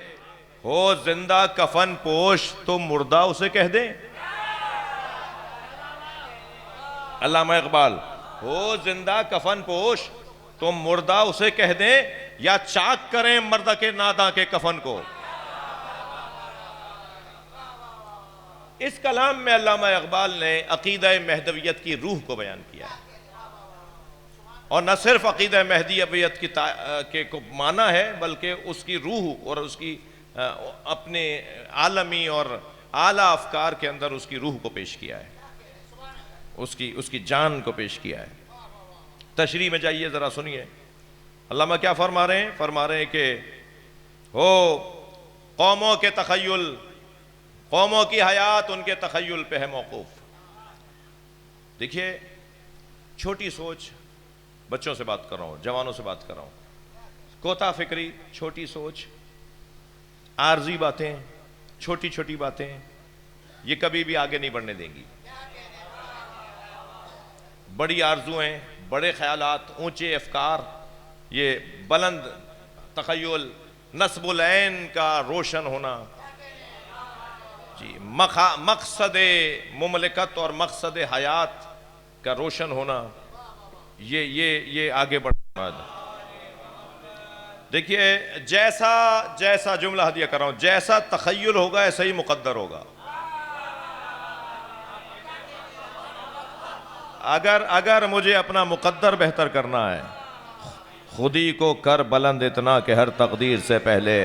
ہو زندہ کفن پوش تو مردہ اسے کہہ دیں۔ علامہ اقبال، ہو زندہ کفن پوش تو مردہ اسے کہہ دیں، یا چاک کریں مردہ کے ناداں کے کفن کو۔ اس کلام میں علامہ اقبال نے عقیدہ مہدویت کی روح کو بیان کیا ہے، اور نہ صرف عقیدہ مہدویت کے کو مانا ہے، بلکہ اس کی روح اور اس کی اپنے عالمی اور اعلیٰ افکار کے اندر اس کی روح کو پیش کیا ہے، اس کی جان کو پیش کیا ہے۔ تشریح میں جائیے ذرا سنیے علامہ کیا فرما رہے ہیں۔ فرما رہے ہیں کہ ہو قوموں کے تخیل، قوموں کی حیات ان کے تخیل پہ ہے موقوف۔ دیکھیے چھوٹی سوچ، بچوں سے بات کر رہا ہوں، جوانوں سے بات کر رہا ہوں، کوتا فکری، چھوٹی سوچ، عارضی باتیں، چھوٹی چھوٹی باتیں، یہ کبھی بھی آگے نہیں بڑھنے دیں گی۔ بڑی آرزویں، بڑے خیالات، اونچے افکار، یہ بلند تخیل، نصب العین کا روشن ہونا، جی مقصد مملکت اور مقصد حیات کا روشن ہونا، یہ آگے بڑھنا۔ دیکھیے جیسا جملہ ہدیہ کر رہا ہوں، جیسا تخیل ہوگا ایسا ہی مقدر ہوگا۔ اگر مجھے اپنا مقدر بہتر کرنا ہے، خودی کو کر بلند اتنا کہ ہر تقدیر سے پہلے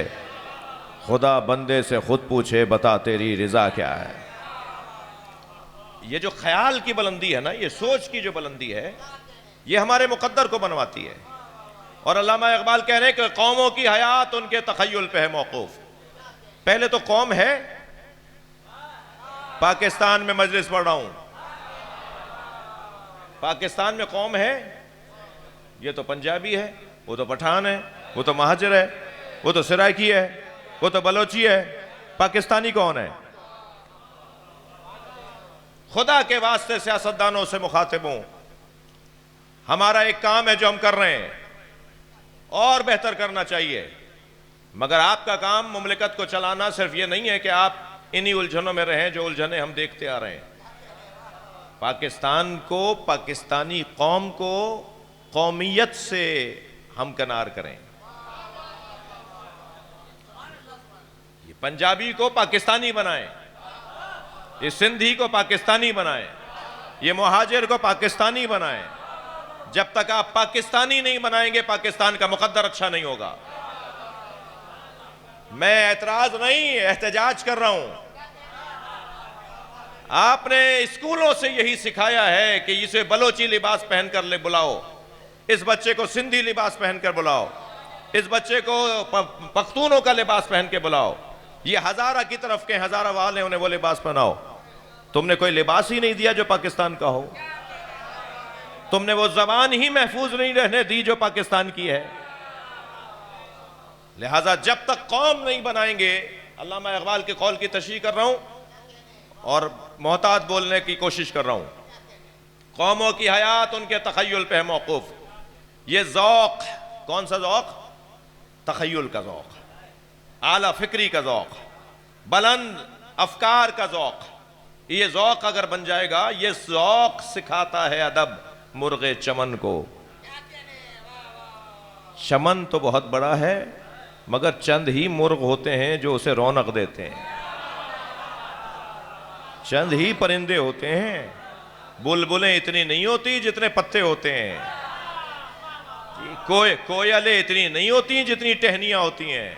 خدا بندے سے خود پوچھے بتا تیری رضا کیا ہے۔ یہ جو خیال کی بلندی ہے نا، یہ سوچ کی جو بلندی ہے، یہ ہمارے مقدر کو بنواتی ہے۔ اور علامہ اقبال کہہ رہے ہیں کہ قوموں کی حیات ان کے تخیل پہ ہے موقوف۔ پہلے تو قوم ہے، پاکستان میں مجلس پڑھ رہا ہوں، پاکستان میں قوم ہے، یہ تو پنجابی ہے، وہ تو پٹھان ہے، وہ تو مہاجر ہے، وہ تو سرائکی ہے، وہ تو بلوچی ہے، پاکستانی کون ہے؟ خدا کے واسطے سیاستدانوں سے مخاطب ہوں، ہمارا ایک کام ہے جو ہم کر رہے ہیں، اور بہتر کرنا چاہیے، مگر آپ کا کام مملکت کو چلانا صرف یہ نہیں ہے کہ آپ انہی الجھنوں میں رہیں جو الجھنیں ہم دیکھتے آ رہے ہیں۔ پاکستان کو، پاکستانی قوم کو قومیت سے ہمکنار کریں۔ پنجابی کو پاکستانی بنائیں، یہ سندھی کو پاکستانی بنائیں، یہ مہاجر کو پاکستانی بنائیں. جب تک آپ پاکستانی نہیں بنائیں گے پاکستان کا مقدر اچھا نہیں ہوگا. میں اعتراض نہیں، احتجاج کر رہا ہوں. آپ نے اسکولوں سے یہی سکھایا ہے کہ اسے بلوچی لباس پہن کر لے بلاؤ، اس بچے کو سندھی لباس پہن کر بلاؤ، اس بچے کو پختونوں کا لباس پہن کے بلاؤ. یہ ہزارہ کی طرف کے ہزارہ والے انہیں وہ لباس پہناؤ. تم نے کوئی لباس ہی نہیں دیا جو پاکستان کا ہو. تم نے وہ زبان ہی محفوظ نہیں رہنے دی جو پاکستان کی ہے. لہٰذا جب تک قوم نہیں بنائیں گے، علامہ اقبال کے قول کی تشریح کر رہا ہوں اور محتاط بولنے کی کوشش کر رہا ہوں. قوموں کی حیات ان کے تخیل پہ ہے موقوف. یہ ذوق، کون سا ذوق؟ تخیل کا ذوق، اعلیٰ فکری کا ذوق، بلند افکار کا ذوق. یہ ذوق اگر بن جائے گا، یہ ذوق سکھاتا ہے ادب مرغ چمن کو. چمن تو بہت بڑا ہے مگر چند ہی مرغ ہوتے ہیں جو اسے رونق دیتے ہیں. چند ہی پرندے ہوتے ہیں. بلبلیں اتنی نہیں ہوتی جتنے پتے ہوتے ہیں. کوئلیں اتنی نہیں ہوتی جتنی ٹہنیاں ہوتی ہیں.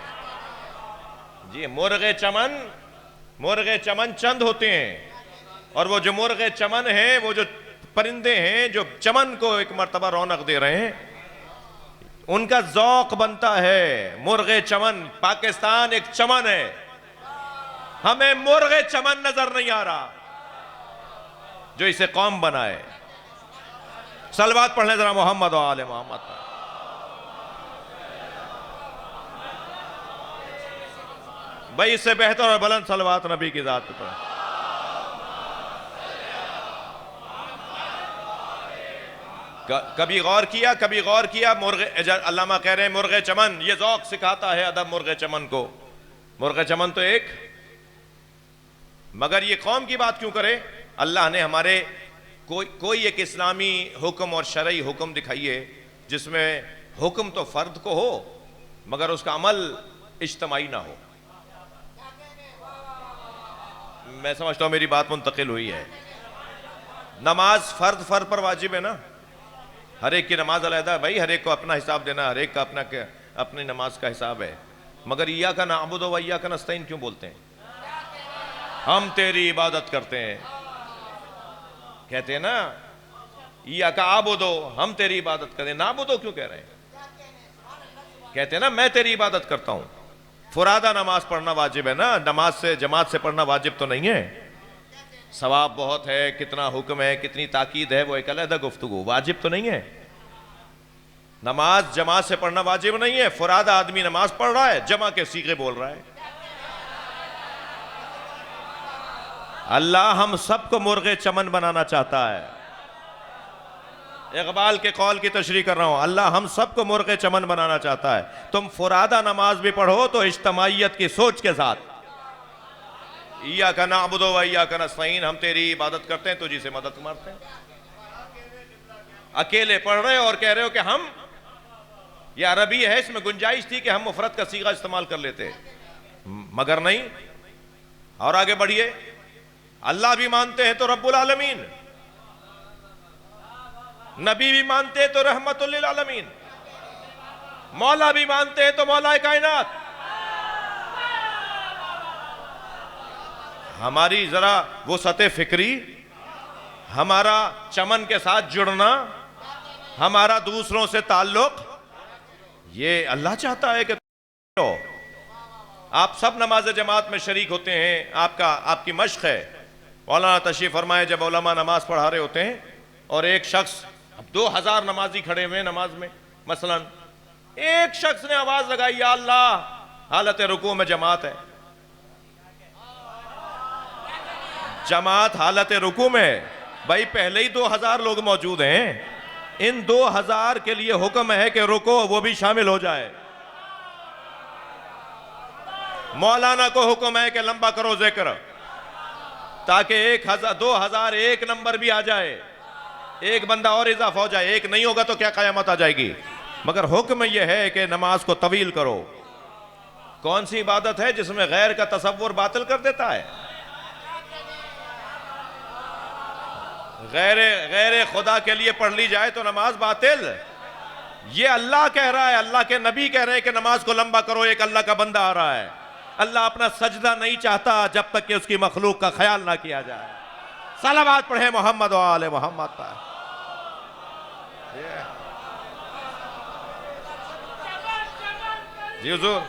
جی مرغ چمن چند ہوتے ہیں. اور وہ جو مرغ چمن ہیں، وہ جو پرندے ہیں جو چمن کو ایک مرتبہ رونق دے رہے ہیں، ان کا ذوق بنتا ہے مرغ چمن. پاکستان ایک چمن ہے، ہمیں مرغ چمن نظر نہیں آ رہا جو اسے قوم بنائے. صلوات پڑھ لیں ذرا محمد و آل محمد پر. بھائی اس سے بہتر اور بلند صلوات نبی کی ذات پر. کبھی غور کیا مرغ، علامہ کہہ رہے ہیں مرغ چمن، یہ ذوق سکھاتا ہے ادب مرغ چمن کو. مرغ چمن تو ایک، مگر یہ قوم کی بات کیوں کرے؟ اللہ نے ہمارے کوئی ایک اسلامی حکم اور شرعی حکم دکھائیے جس میں حکم تو فرد کو ہو مگر اس کا عمل اجتماعی نہ ہو. میں سمجھتا ہوں میری بات منتقل ہوئی ہے. نماز فرد پر واجب ہے نا. ہر ایک کی نماز علیحدہ ہے بھائی، ہر ایک کو اپنا حساب دینا، ہر ایک کا اپنی نماز کا حساب ہے. مگر ایاک نعبد و ایاک نستعین کیوں بولتے ہیں؟ ہم تیری عبادت کرتے ہیں. کہتے ہیں نا ایاک عابدو، ہم تیری عبادت کرتے ہیں. نعبدو کیوں کہہ رہے ہیں؟ کہتے ہیں نا میں تیری عبادت کرتا ہوں. فرادہ نماز پڑھنا واجب ہے نا، نماز سے جماعت سے پڑھنا واجب تو نہیں ہے. ثواب بہت ہے، کتنا حکم ہے، کتنی تاکید ہے، وہ ایک علیحدہ گفتگو. واجب تو نہیں ہے. نماز جماعت سے پڑھنا واجب نہیں ہے. فرادہ آدمی نماز پڑھ رہا ہے، جمع کے صیغے بول رہا ہے. اللہ ہم سب کو مرغ چمن بنانا چاہتا ہے. اقبال کے قول کی تشریح کر رہا ہوں. اللہ ہم سب کو مرغ چمن بنانا چاہتا ہے. تم فرادہ نماز بھی پڑھو تو اجتماعیت کی سوچ کے ساتھ. ایاک نعبد و ایاک نستعین، ہم تیری عبادت کرتے ہیں، تجھی سے مدد مانگتے ہیں. اکیلے پڑھ رہے ہو اور کہہ رہے ہو کہ ہم، یہ عربی ہے، اس میں گنجائش تھی کہ ہم مفرد کا صیغہ استعمال کر لیتے مگر نہیں. اور آگے بڑھیے. اللہ بھی مانتے ہیں تو رب العالمین، نبی بھی مانتے ہیں تو رحمت للعالمین، مولا بھی مانتے ہیں تو مولا کائنات. ہماری ذرا وسعت فکری، ہمارا چمن کے ساتھ جڑنا، ہمارا دوسروں سے تعلق، یہ اللہ چاہتا ہے کہ آپ سب نماز جماعت میں شریک ہوتے ہیں. آپ کی مشق ہے. مولانا تشریف فرمائے جب علماء نماز پڑھا رہے ہوتے ہیں اور ایک شخص، 2000 نمازی کھڑے ہوئے نماز میں، مثلا ایک شخص نے آواز لگائی یا اللہ، حالت رکوع میں جماعت ہے، جماعت حالت رکوع میں، بھائی پہلے ہی 2000 لوگ موجود ہیں، ان 2000 کے لیے حکم ہے کہ رکوع وہ بھی شامل ہو جائے. مولانا کو حکم ہے کہ لمبا کرو ذکر تاکہ 2001 نمبر بھی آ جائے، ایک بندہ اور اضافہ ہو جائے. ایک نہیں ہوگا تو کیا قیامت آ جائے گی. مگر حکم یہ ہے کہ نماز کو طویل کرو. کون سی عبادت ہے جس میں غیر کا تصور باطل کر دیتا ہے؟ غیر خدا کے لیے پڑھ لی جائے تو نماز باطل. یہ اللہ کہہ رہا ہے, اللہ کے نبی کہہ رہے ہیں کہ نماز کو لمبا کرو, ایک اللہ کا بندہ آ رہا ہے. اللہ اپنا سجدہ نہیں چاہتا جب تک کہ اس کی مخلوق کا خیال نہ کیا جائے. صلوات پڑھیں محمد و آل محمد پر. جی حضور.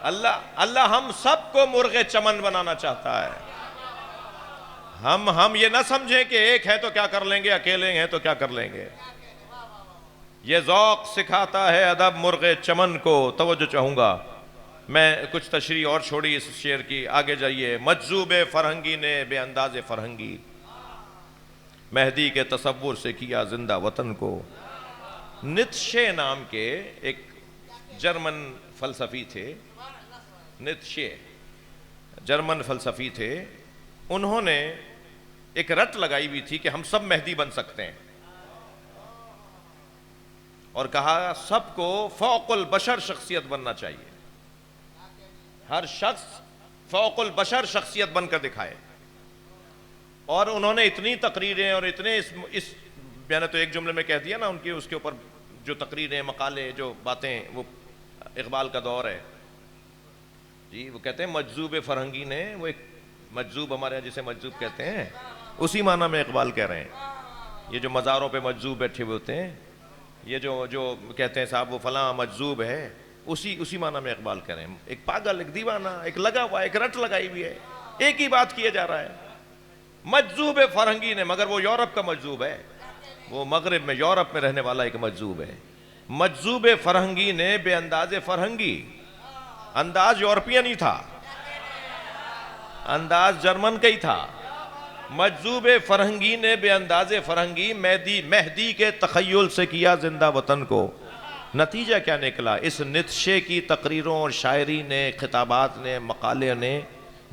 اللہ ہم سب کو مرغ چمن بنانا چاہتا ہے. ہم یہ نہ سمجھیں کہ ایک ہے تو کیا کر لیں گے, اکیلے ہیں تو کیا کر لیں گے. یہ ذوق سکھاتا ہے ادب مرغ چمن کو. توجہ چاہوں گا, میں کچھ تشریح اور چھوڑی اس شعر کی, آگے جائیے. مجذوب فرہنگی نے بے انداز فرہنگی مہدی کے تصور سے کیا زندہ وطن کو. نیتشے نام کے ایک جرمن فلسفی تھے, نیتشے جرمن فلسفی تھے. انہوں نے ایک رٹ لگائی ہوئی تھی کہ ہم سب مہدی بن سکتے ہیں, اور کہا سب کو فوق البشر شخصیت بننا چاہیے. ہر شخص فوق البشر شخصیت بن کر دکھائے. اور انہوں نے اتنی تقریریں اور اتنے میں نے تو ایک جملے میں کہہ دیا نا ان کی, اس کے اوپر جو تقریریں, مقالے, جو باتیں, وہ اقبال کا دور ہے جی. وہ کہتے ہیں مجذوب فرہنگی نے, وہ ایک مجذوب ہمارے یہاں جسے مجذوب کہتے ہیں, اسی معنی میں اقبال کہہ رہے ہیں. یہ جو مزاروں پہ مجذوب بیٹھے ہوئے ہوتے ہیں, یہ جو کہتے ہیں صاحب وہ فلاں مجذوب ہے, اسی معنی میں اقبال کہہ رہے ہیں. ایک پاگل, ایک دیوانہ, ایک لگا ہوا, ایک رٹ لگائی ہوئی ہے, ایک ہی بات کیے جا رہا ہے. مجذوب فرہنگی نے, مگر وہ یورپ کا مجذوب ہے, وہ مغرب میں یورپ میں رہنے والا ایک مجذوب ہے. مجذوب فرہنگی نے بے انداز فرہنگی, انداز یورپین ہی تھا, انداز جرمن کا ہی تھا. مجذوب فرہنگی نے بے انداز فرہنگی مہدی کے تخیل سے کیا زندہ وطن کو. نتیجہ کیا نکلا؟ اس نیتشے کی تقریروں اور شاعری نے, خطابات نے, مقالے نے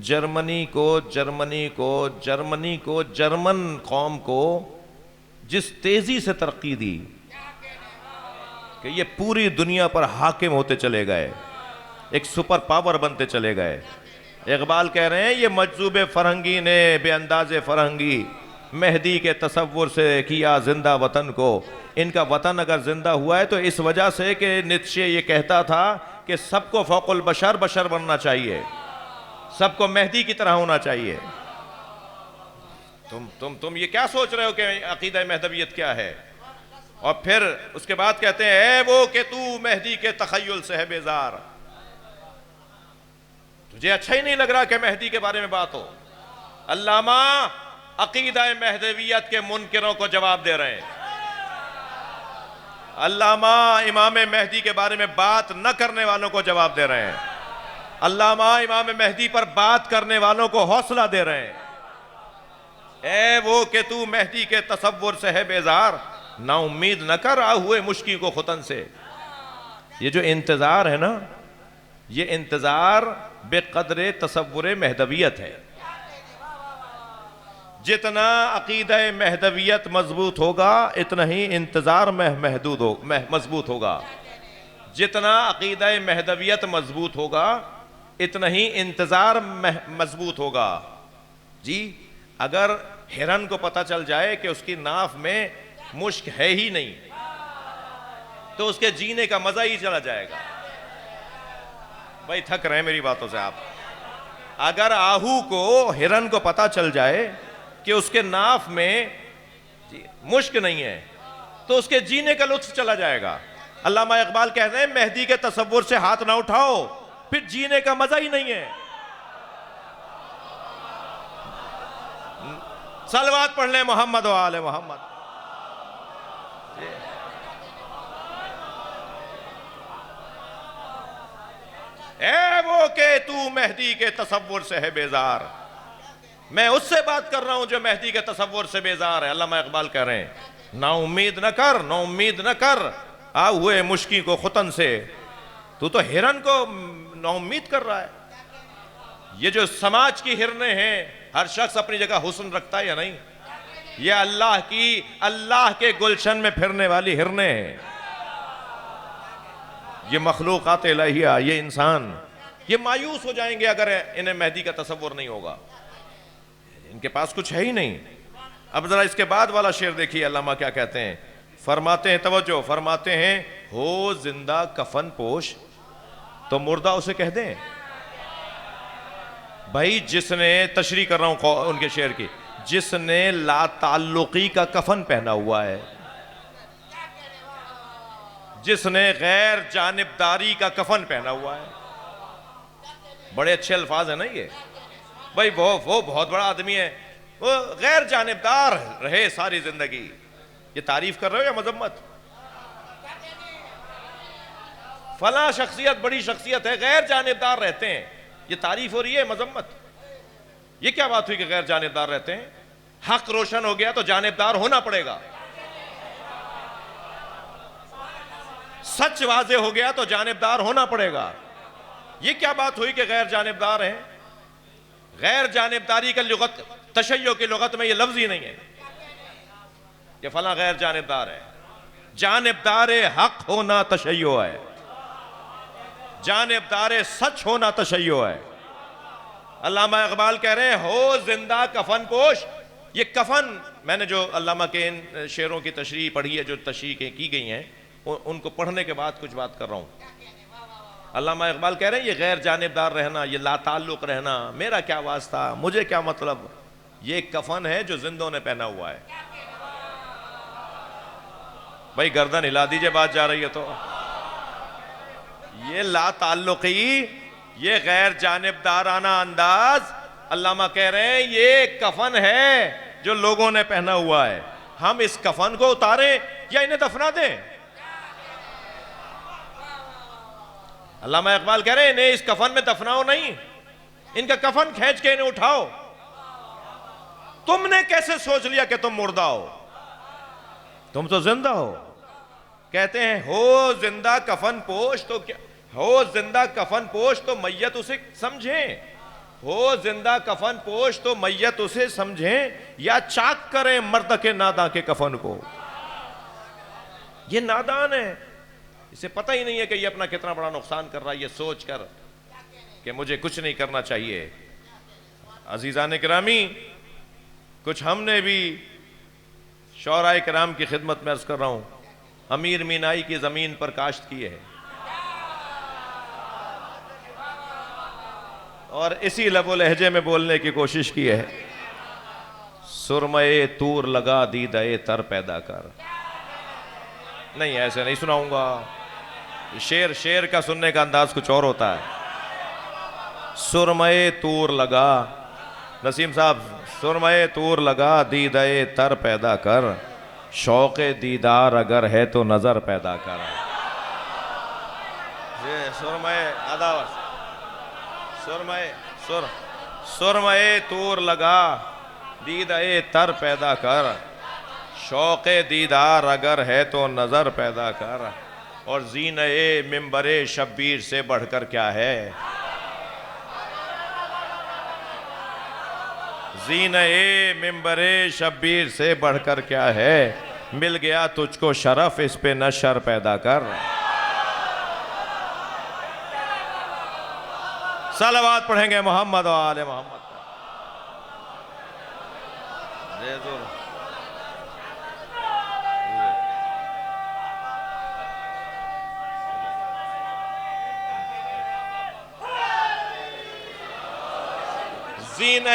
جرمنی کو جرمن قوم کو جس تیزی سے ترقی دی کہ یہ پوری دنیا پر حاکم ہوتے چلے گئے, ایک سپر پاور بنتے چلے گئے. اقبال کہہ رہے ہیں یہ مجذوب فرہنگی نے بے انداز فرہنگی مہدی کے تصور سے کیا زندہ وطن کو. ان کا وطن اگر زندہ ہوا ہے تو اس وجہ سے کہ نیتشے یہ کہتا تھا کہ سب کو فوق البشر بشر بننا چاہیے, سب کو مہدی کی طرح ہونا چاہیے. تم یہ کیا سوچ رہے ہو کہ عقیدہ مہدویت کیا ہے؟ اور پھر اس کے بعد کہتے ہیں اے وہ کہ تو مہدی کے تخیل سے ہے بیزار. تجھے اچھا ہی نہیں لگ رہا کہ مہدی کے بارے میں بات ہو. علامہ عقیدہ مہدویت کے منکروں کو جواب دے رہے ہیں. علامہ امام مہدی کے بارے میں بات نہ کرنے والوں کو جواب دے رہے ہیں. علامہ امام مہدی پر بات کرنے والوں کو حوصلہ دے رہے ہیں. اے وہ کہ تو مہدی کے تصور سے ہے بیزار, نا امید نہ کر آ ہوئے مشکی کو ختن سے. یہ جو انتظار ہے نا, یہ انتظار بے قدر تصور مہدویت ہے. جتنا عقیدہ مہدویت مضبوط ہوگا اتنا ہی انتظار مضبوط ہوگا. جتنا عقیدہ مہدویت مضبوط ہوگا اتنا ہی انتظار مضبوط ہوگا. جی اگر ہرن کو پتہ چل جائے کہ اس کی ناف میں مشک ہے ہی نہیں تو اس کے جینے کا مزہ ہی چلا جائے گا. بھائی تھک رہے ہیں میری باتوں سے آپ. اگر آہو کو, ہرن کو پتہ چل جائے کہ اس کے ناف میں مشک نہیں ہے تو اس کے جینے کا لطف چلا جائے گا. علامہ اقبال کہتے ہیں مہدی کے تصور سے ہاتھ نہ اٹھاؤ پھر جینے کا مزہ ہی نہیں ہے. صلوات پڑھ لیں محمد و آل محمد. اے وہ کہ تو مہدی کے تصور سے ہے بیزار. میں اس سے بات کر رہا ہوں جو مہدی کے تصور سے بیزار ہے. علامہ اقبال کہہ رہے ہیں نا امید نہ کر آ ہوئے مشکی کو ختن سے. تو ہرن کو نا امید کر رہا ہے. یہ جو سماج کی ہرنیں ہیں، ہر شخص اپنی جگہ حسن رکھتا ہے یا نہیں؟ یہ اللہ کے گلشن میں پھرنے والی ہرنیں ہیں، یہ مخلوقات الہیہ، یہ انسان، یہ مایوس ہو جائیں گے اگر انہیں مہدی کا تصور نہیں ہوگا، ان کے پاس کچھ ہے ہی نہیں۔ اب ذرا اس کے بعد والا شعر دیکھیے علامہ کیا کہتے ہیں، فرماتے ہیں، توجہ، فرماتے ہیں ہو زندہ کفن پوش تو مردہ اسے کہہ دیں۔ بھائی جس نے، تشریح کر رہا ہوں ان کے شعر کی، جس نے لا تعلقی کا کفن پہنا ہوا ہے، جس نے غیر جانبداری کا کفن پہنا ہوا ہے، بڑے اچھے الفاظ ہیں نا یہ بھائی، وہ بہت بڑا آدمی ہے، وہ غیر جانبدار رہے ساری زندگی، یہ تعریف کر رہے ہو یا مذمت؟ فلاں شخصیت بڑی شخصیت ہے، غیر جانبدار رہتے ہیں، یہ تعریف ہو رہی ہے مذمت؟ یہ کیا بات ہوئی کہ غیر جانبدار رہتے ہیں؟ حق روشن ہو گیا تو جانبدار ہونا پڑے گا، سچ واضح ہو گیا تو جانبدار ہونا پڑے گا۔ یہ کیا بات ہوئی کہ غیر جانبدار ہیں؟ غیر جانبداری کا لغت، تشیع کی لغت میں یہ لفظ ہی نہیں ہے کہ فلاں غیر جانبدار ہے۔ جانبدار حق ہونا تشیع ہے، جانبدار سچ ہونا تشیع ہے۔ علامہ اقبال کہہ رہے ہیں ہو زندہ کفن پوش، یہ کفن، میں نے جو علامہ کے ان شعروں کی تشریح پڑھی ہے، جو تشریح کی گئی ہیں، ان کو پڑھنے کے بعد کچھ بات کر رہا ہوں۔ علامہ اقبال کہہ رہے ہیں یہ غیر جانبدار رہنا، یہ لا تعلق رہنا، میرا کیا واسطہ، مجھے کیا مطلب، یہ کفن ہے جو زندوں نے پہنا ہوا ہے۔ بھائی گردن ہلا دیجئے، بات جا رہی ہے تو۔ یہ لا تعلقی، یہ غیر جانبدارانہ انداز، علامہ کہہ رہے ہیں یہ کفن ہے جو لوگوں نے پہنا ہوا ہے، ہم اس کفن کو اتاریں یا انہیں دفنا دیں؟ علامہ اقبال کہہ رہے ہیں انہیں اس کفن میں دفناؤ نہیں، ان کا کفن کھینچ کے انہیں اٹھاؤ۔ تم نے کیسے سوچ لیا کہ تم مردہ ہو؟ تم تو زندہ ہو۔ کہتے ہیں ہو زندہ کفن پوش تو کیا، ہو زندہ کفن پوش تو میت اسے سمجھیں، ہو زندہ کفن پوش تو میت اسے سمجھیں، یا چاک کریں مرد کے ناداں کے کفن کو۔ یہ نادان ہے، اسے پتہ ہی نہیں ہے کہ یہ اپنا کتنا بڑا نقصان کر رہا ہے، یہ سوچ کر کہ مجھے کچھ نہیں کرنا چاہیے۔ عزیزان گرامی، کچھ ہم نے بھی شعراء کرام کی خدمت میں عرض کر رہا ہوں، امیر مینائی کی زمین پر کاشت کی ہے، اور اسی لب و لہجے میں بولنے کی کوشش کی ہے، سرمے طور لگا دیدہ تر پیدا کر۔ نہیں ایسے نہیں سناؤں گا، شعر کا سننے کا انداز کچھ اور ہوتا ہے۔ سرمے طور لگا، نسیم صاحب، سرمے طور لگا دیدہ تر پیدا کر، شوق دیدار اگر ہے تو نظر پیدا کر۔ سرمے طور لگا دیدہ تر پیدا کر، شوق دیدار اگر ہے تو نظر پیدا کر، اور زینہ منبر شبیر سے بڑھ کر کیا ہے، زینہ منبر شبیر سے بڑھ کر کیا ہے، مل گیا تجھ کو شرف اس پہ نشر پیدا کر۔ صلوات پڑھیں گے محمد و آل محمد۔ زینہ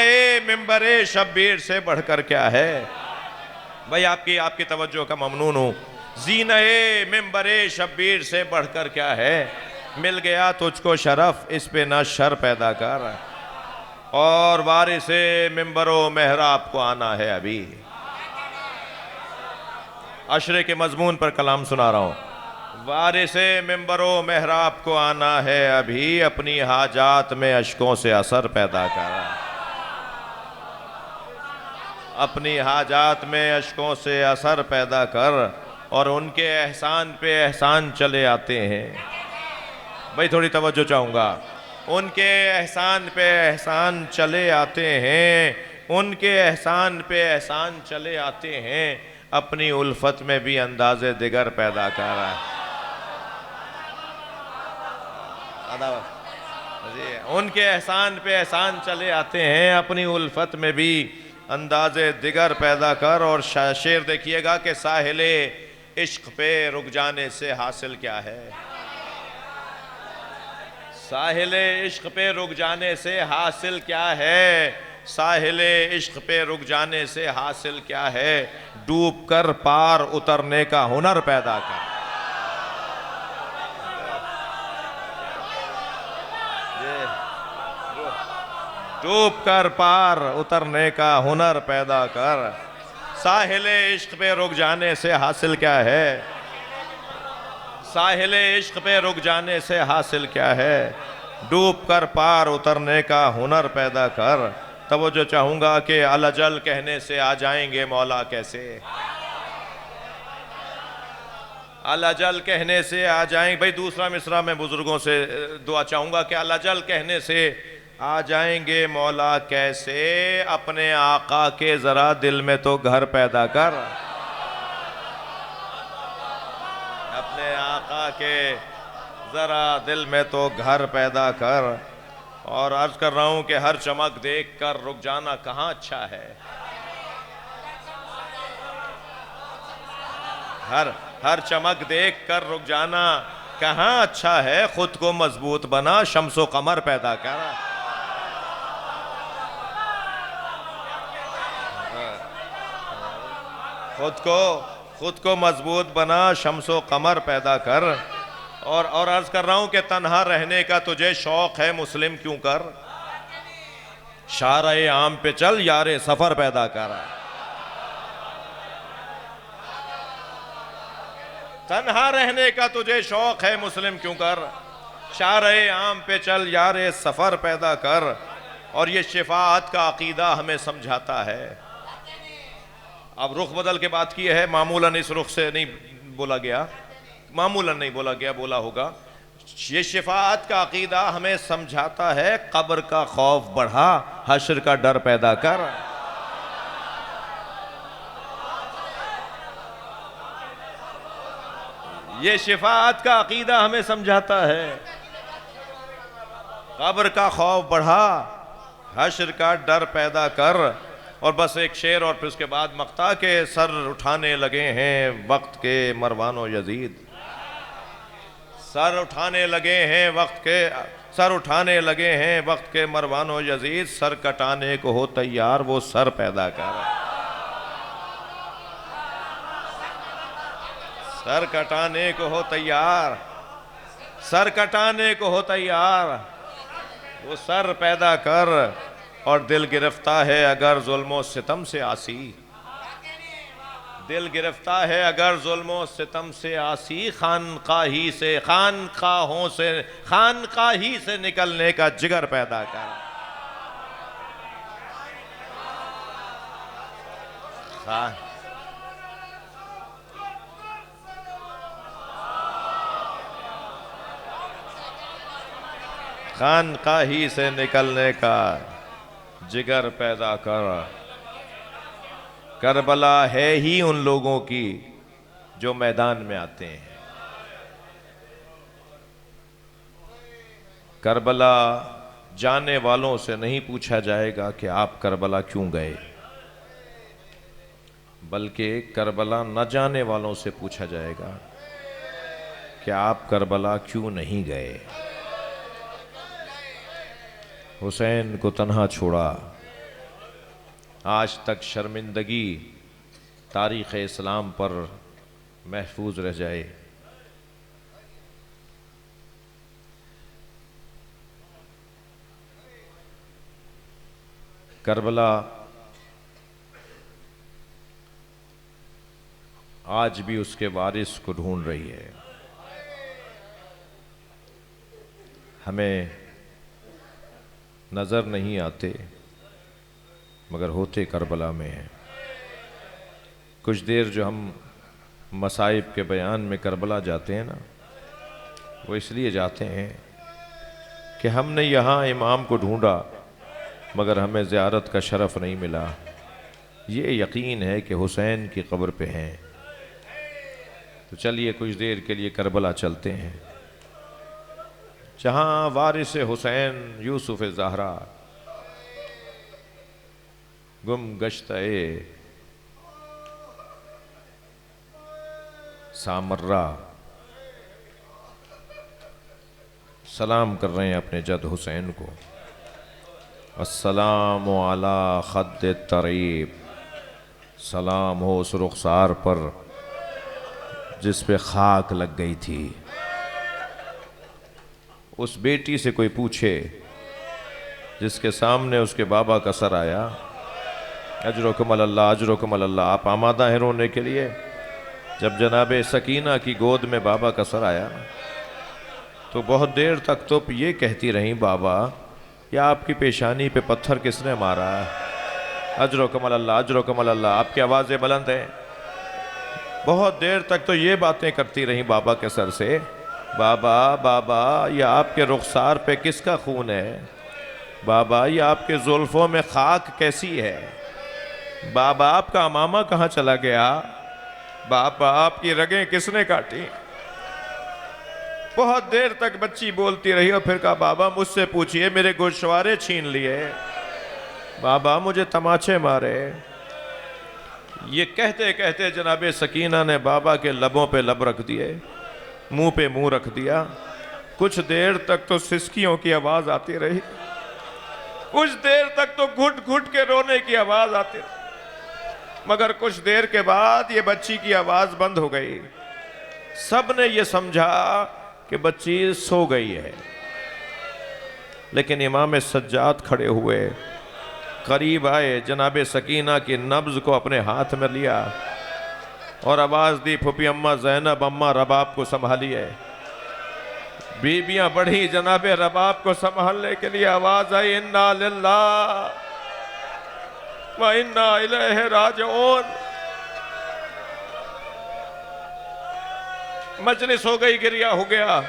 منبر شبیر سے بڑھ کر کیا ہے، بھائی آپ کی توجہ کا ممنون ہوں، زینہ منبر شبیر سے بڑھ کر کیا ہے، مل گیا تجھ کو شرف اس پہ نہ شر پیدا کر، اور وارث منبر و محراب کو آنا ہے ابھی۔ عشرے کے مضمون پر کلام سنا رہا ہوں، وارث منبر و محراب کو آنا ہے ابھی، اپنی حاجات میں اشکوں سے اثر پیدا کر، اپنی حاجات میں اشکوں سے اثر پیدا کر، اور ان کے احسان پہ احسان چلے آتے ہیں۔ بھئی تھوڑی توجہ چاہوں گا، ان کے احسان پہ احسان چلے آتے ہیں، ان کے احسان پہ احسان چلے آتے ہیں، اپنی الفت میں بھی انداز دیگر پیدا کر رہا ہے۔ ان کے احسان پہ احسان چلے آتے ہیں، اپنی الفت میں بھی انداز دیگر پیدا کر۔ اور شعر دیکھیے گا کہ ساحل عشق پہ رک جانے سے حاصل کیا ہے؟ ساحل عشق پہ رک جانے سے حاصل کیا ہے؟ ساحل عشق پہ رک جانے سے حاصل کیا ہے؟ ڈوب کر پار اترنے کا ہنر پیدا کر۔ ڈوب کر پار اترنے کا ہنر پیدا کر۔ ساحل عشق پہ رک جانے سے حاصل کیا ہے؟ ساحل عشق پہ رک جانے سے حاصل کیا ہے؟ ڈوب کر پار اترنے کا ہنر پیدا کر۔ توجہ چاہوں گا کہ الجل کہنے سے آ جائیں گے مولا کیسے؟ الجل کہنے سے آ جائیں، بھئی دوسرا مصرع میں بزرگوں سے دعا چاہوں گا کہ الجل کہنے سے آ جائیں گے مولا کیسے؟ اپنے آقا کے ذرا دل میں تو گھر پیدا کر۔ اپنے آقا کے ذرا دل میں تو گھر پیدا کر۔ اور عرض کر رہا ہوں کہ ہر چمک دیکھ کر رک جانا کہاں اچھا ہے؟ ہر چمک دیکھ کر رک جانا کہاں اچھا ہے؟ خود کو مضبوط بنا، شمس و قمر پیدا کر۔ خود کو مضبوط بنا، شمس و قمر پیدا کر۔ اور عرض کر رہا ہوں کہ تنہا رہنے کا تجھے شوق ہے، مسلم کیوں کر؟ شارع عام پہ چل، یار سفر پیدا کر۔ تنہا رہنے کا تجھے شوق ہے، مسلم کیوں کر؟ شارع عام پہ چل، یار سفر پیدا کر۔ اور یہ شفاعت کا عقیدہ ہمیں سمجھاتا ہے۔ اب رخ بدل کے بات کی ہے، معمولاً اس رخ سے نہیں بولا گیا، معمولاً نہیں بولا گیا، بولا ہوگا۔ یہ شفاعت کا عقیدہ ہمیں سمجھاتا ہے، قبر کا خوف بڑھا، حشر کا ڈر پیدا کر۔ یہ شفاعت کا عقیدہ ہمیں سمجھاتا ہے، قبر کا خوف بڑھا، حشر کا ڈر پیدا کر۔ اور بس ایک شعر اور پھر اس کے بعد مقطع کے سر اٹھانے لگے ہیں وقت کے مروان و یزید۔ سر اٹھانے لگے ہیں وقت کے، سر اٹھانے لگے ہیں وقت کے مروان و یزید۔ سر کٹانے کو ہو تیار، وہ سر پیدا کر۔ سر کٹانے کو ہو تیار، سر کٹانے کو ہو تیار، وہ سر پیدا کر۔ اور دل گرفتہ ہے اگر ظلم و ستم سے آسی، دل گرفتہ ہے اگر ظلم و ستم سے آسی، خانقاہی سے، خانقاہی سے نکلنے کا جگر پیدا کر۔ خانقاہی سے نکلنے کا جگر پیدا کر۔ کربلا ہے ہی ان لوگوں کی جو میدان میں آتے ہیں۔ کربلا جانے والوں سے نہیں پوچھا جائے گا کہ آپ کربلا کیوں گئے، بلکہ کربلا نہ جانے والوں سے پوچھا جائے گا کہ آپ کربلا کیوں نہیں گئے۔ حسین کو تنہا چھوڑا، آج تک شرمندگی تاریخ اسلام پر محفوظ رہ جائے۔ کربلا آج بھی اس کے وارث کو ڈھونڈ رہی ہے۔ ہمیں نظر نہیں آتے مگر ہوتے کربلا میں ہیں۔ کچھ دیر جو ہم مصائب کے بیان میں کربلا جاتے ہیں نا، وہ اس لیے جاتے ہیں کہ ہم نے یہاں امام کو ڈھونڈا مگر ہمیں زیارت کا شرف نہیں ملا. یہ یقین ہے کہ حسین کی قبر پہ ہیں. تو چلیے کچھ دیر کے لیے کربلا چلتے ہیں، جہاں وارث حسین یوسف زہرا گم گشتہ سامرہ سلام کر رہے ہیں اپنے جد حسین کو. السلام علی خد طریب، سلام ہو اس رخسار پر جس پہ خاک لگ گئی تھی. اس بیٹی سے کوئی پوچھے جس کے سامنے اس کے بابا کا سر آیا، اجرکم اللہ اجرکم اللہ، آپ آمادہ ہیں رونے کے لیے؟ جب جناب سکینہ کی گود میں بابا کا سر آیا تو بہت دیر تک تو یہ کہتی رہیں، بابا یا آپ کی پیشانی پہ پتھر کس نے مارا؟ اجرکم اللہ اجرکم اللہ، آپ کی آوازیں بلند ہیں. بہت دیر تک تو یہ باتیں کرتی رہیں بابا کے سر سے، بابا بابا یہ آپ کے رخسار پہ کس کا خون ہے؟ بابا یہ آپ کے زلفوں میں خاک کیسی ہے؟ بابا آپ کا امامہ کہاں چلا گیا؟ بابا آپ کی رگیں کس نے کاٹی؟ بہت دیر تک بچی بولتی رہی اور پھر کہا، بابا مجھ سے پوچھئے، میرے گوشوارے چھین لیے، بابا مجھے تماچے مارے. یہ کہتے کہتے جناب سکینہ نے بابا کے لبوں پہ لب رکھ دیے، منہ پہ منہ رکھ دیا. کچھ دیر تک تو سسکیوں کی آواز آتی رہی، کچھ دیر تک تو گھٹ گھٹ کے رونے کی آواز آتی رہی، مگر کچھ دیر کے بعد یہ بچی کی آواز بند ہو گئی. سب نے یہ سمجھا کہ بچی سو گئی ہے. لیکن امام سجاد کھڑے ہوئے، قریب آئے، جناب سکینہ کی نبض کو اپنے ہاتھ میں لیا اور آواز دی، پھوپھی اماں زینب، اماں رباب کو سنبھالیے. بیویاں بڑھی جناب رباب کو سنبھالنے کے لیے، آواز آئی، انا للہ و انا الیہ راجعون. مجلس ہو گئی، گریہ ہو گیا.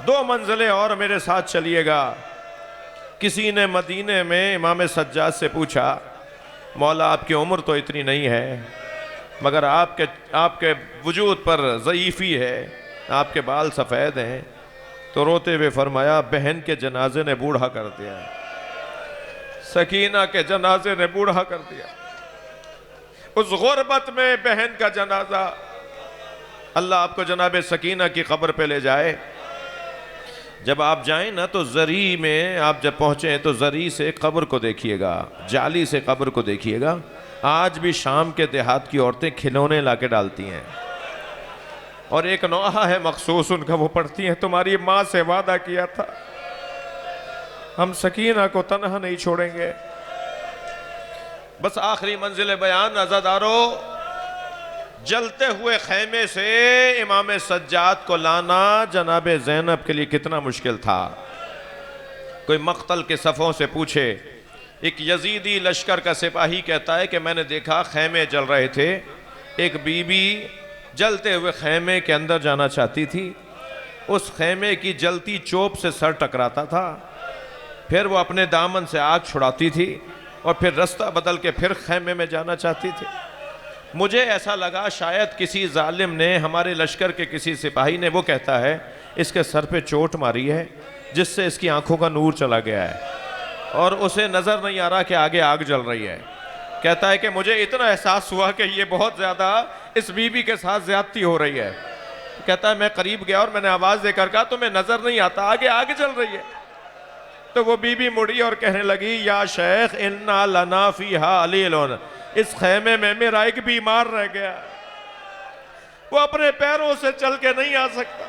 2 منزلیں اور میرے ساتھ چلیے گا. کسی نے مدینے میں امام سجاد سے پوچھا، مولا آپ کی عمر تو اتنی نہیں ہے مگر آپ کے وجود پر ضعیفی ہے، آپ کے بال سفید ہیں. تو روتے ہوئے فرمایا، بہن کے جنازے نے بوڑھا کر دیا، سکینہ کے جنازے نے بوڑھا کر دیا. اس غربت میں بہن کا جنازہ. اللہ آپ کو جناب سکینہ کی قبر پہ لے جائے. جب آپ جائیں نا تو زری میں آپ جب پہنچیں تو زری سے قبر کو دیکھیے گا، جالی سے قبر کو دیکھیے گا. آج بھی شام کے دیہات کی عورتیں کھلونے لا کے ڈالتی ہیں، اور ایک نوحہ ہے مخصوص ان کا، وہ پڑھتی ہیں، تمہاری ماں سے وعدہ کیا تھا ہم سکینہ کو تنہا نہیں چھوڑیں گے. بس آخری منزل بیان عزادارو، جلتے ہوئے خیمے سے امام سجاد کو لانا جناب زینب کے لیے کتنا مشکل تھا. کوئی مقتل کے صفوں سے پوچھے. ایک یزیدی لشکر کا سپاہی کہتا ہے کہ میں نے دیکھا خیمے جل رہے تھے، ایک بی بی جلتے ہوئے خیمے کے اندر جانا چاہتی تھی، اس خیمے کی جلتی چوب سے سر ٹکراتا تھا، پھر وہ اپنے دامن سے آگ چھڑاتی تھی اور پھر رستہ بدل کے پھر خیمے میں جانا چاہتی تھی. مجھے ایسا لگا شاید کسی ظالم نے، ہمارے لشکر کے کسی سپاہی نے، وہ کہتا ہے اس کے سر پہ چوٹ ماری ہے جس سے اس کی آنکھوں کا نور چلا گیا ہے اور اسے نظر نہیں آ رہا کہ آگے آگ جل رہی ہے. کہتا ہے کہ مجھے اتنا احساس ہوا کہ یہ بہت زیادہ اس بی بی کے ساتھ زیادتی ہو رہی ہے. کہتا ہے میں قریب گیا اور میں نے آواز دے کر کہا تمہیں نظر نہیں آتا آگے آگ جل رہی ہے؟ تو وہ بی بی مڑی اور کہنے لگی، یا شیخ انا لنا فیہا علیلون، اس خیمے میں میرا ایک بیمار رہ گیا، وہ اپنے پیروں سے چل کے نہیں آ سکتا.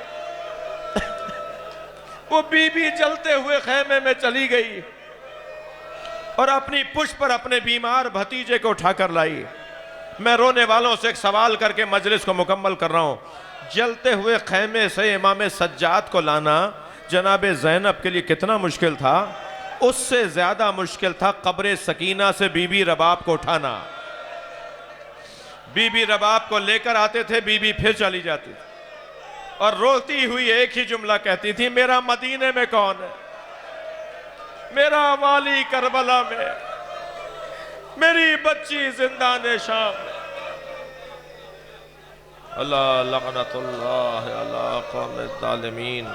وہ بی بی جلتے ہوئے خیمے میں چلی گئی اور اپنی پشت پر اپنے بیمار بھتیجے کو اٹھا کر لائی. میں رونے والوں سے ایک سوال کر کے مجلس کو مکمل کر رہا ہوں. جلتے ہوئے خیمے سے امام سجاد کو لانا جناب زینب کے لیے کتنا مشکل تھا، اس سے زیادہ مشکل تھا قبر سکینہ سے بی بی رباب کو اٹھانا. بی بی رباب کو لے کر آتے تھے، بی بی پھر چلی جاتی تھی. اور روتی ہوئی ایک ہی جملہ کہتی تھی، میرا مدینے میں کون ہے، میرا والی کربلا میں، میری بچی زندان شام میں۔ اللہ لعنت اللہ علی قوم الظالمین،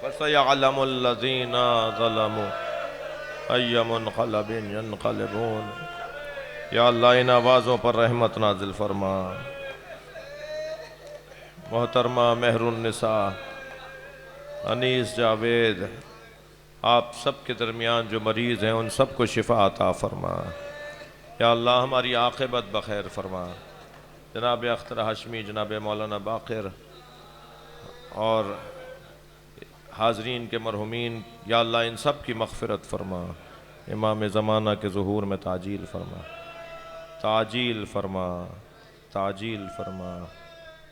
وَسَيَعْلَمُ الَّذِينَ ظَلَمُوا أَيَّ مُنْقَلَبٍ يَنْقَلِبُونَ۔ یا اللہ ان آوازوں پر رحمت نازل فرما۔ محترمہ مہر النساء انیس جاوید، آپ سب کے درمیان جو مریض ہیں ان سب کو شفا عطا فرما۔ یا اللہ ہماری عاقبت بخیر فرما۔ جناب اختر ہاشمی، جناب مولانا باقر اور حاضرین کے مرحومین، یا اللہ ان سب کی مغفرت فرما۔ امام زمانہ کے ظہور میں تعجیل فرما، تعجیل فرما، تعجیل فرما۔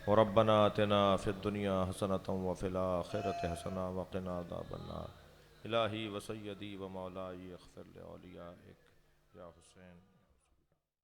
ربنا آتنا فی الدنیا حسنۃ وفی الآخرۃ حسنۃ وقنا عذاب النار۔ الہی و سیدی و مولائی اغفر لأولیائک یا حسین۔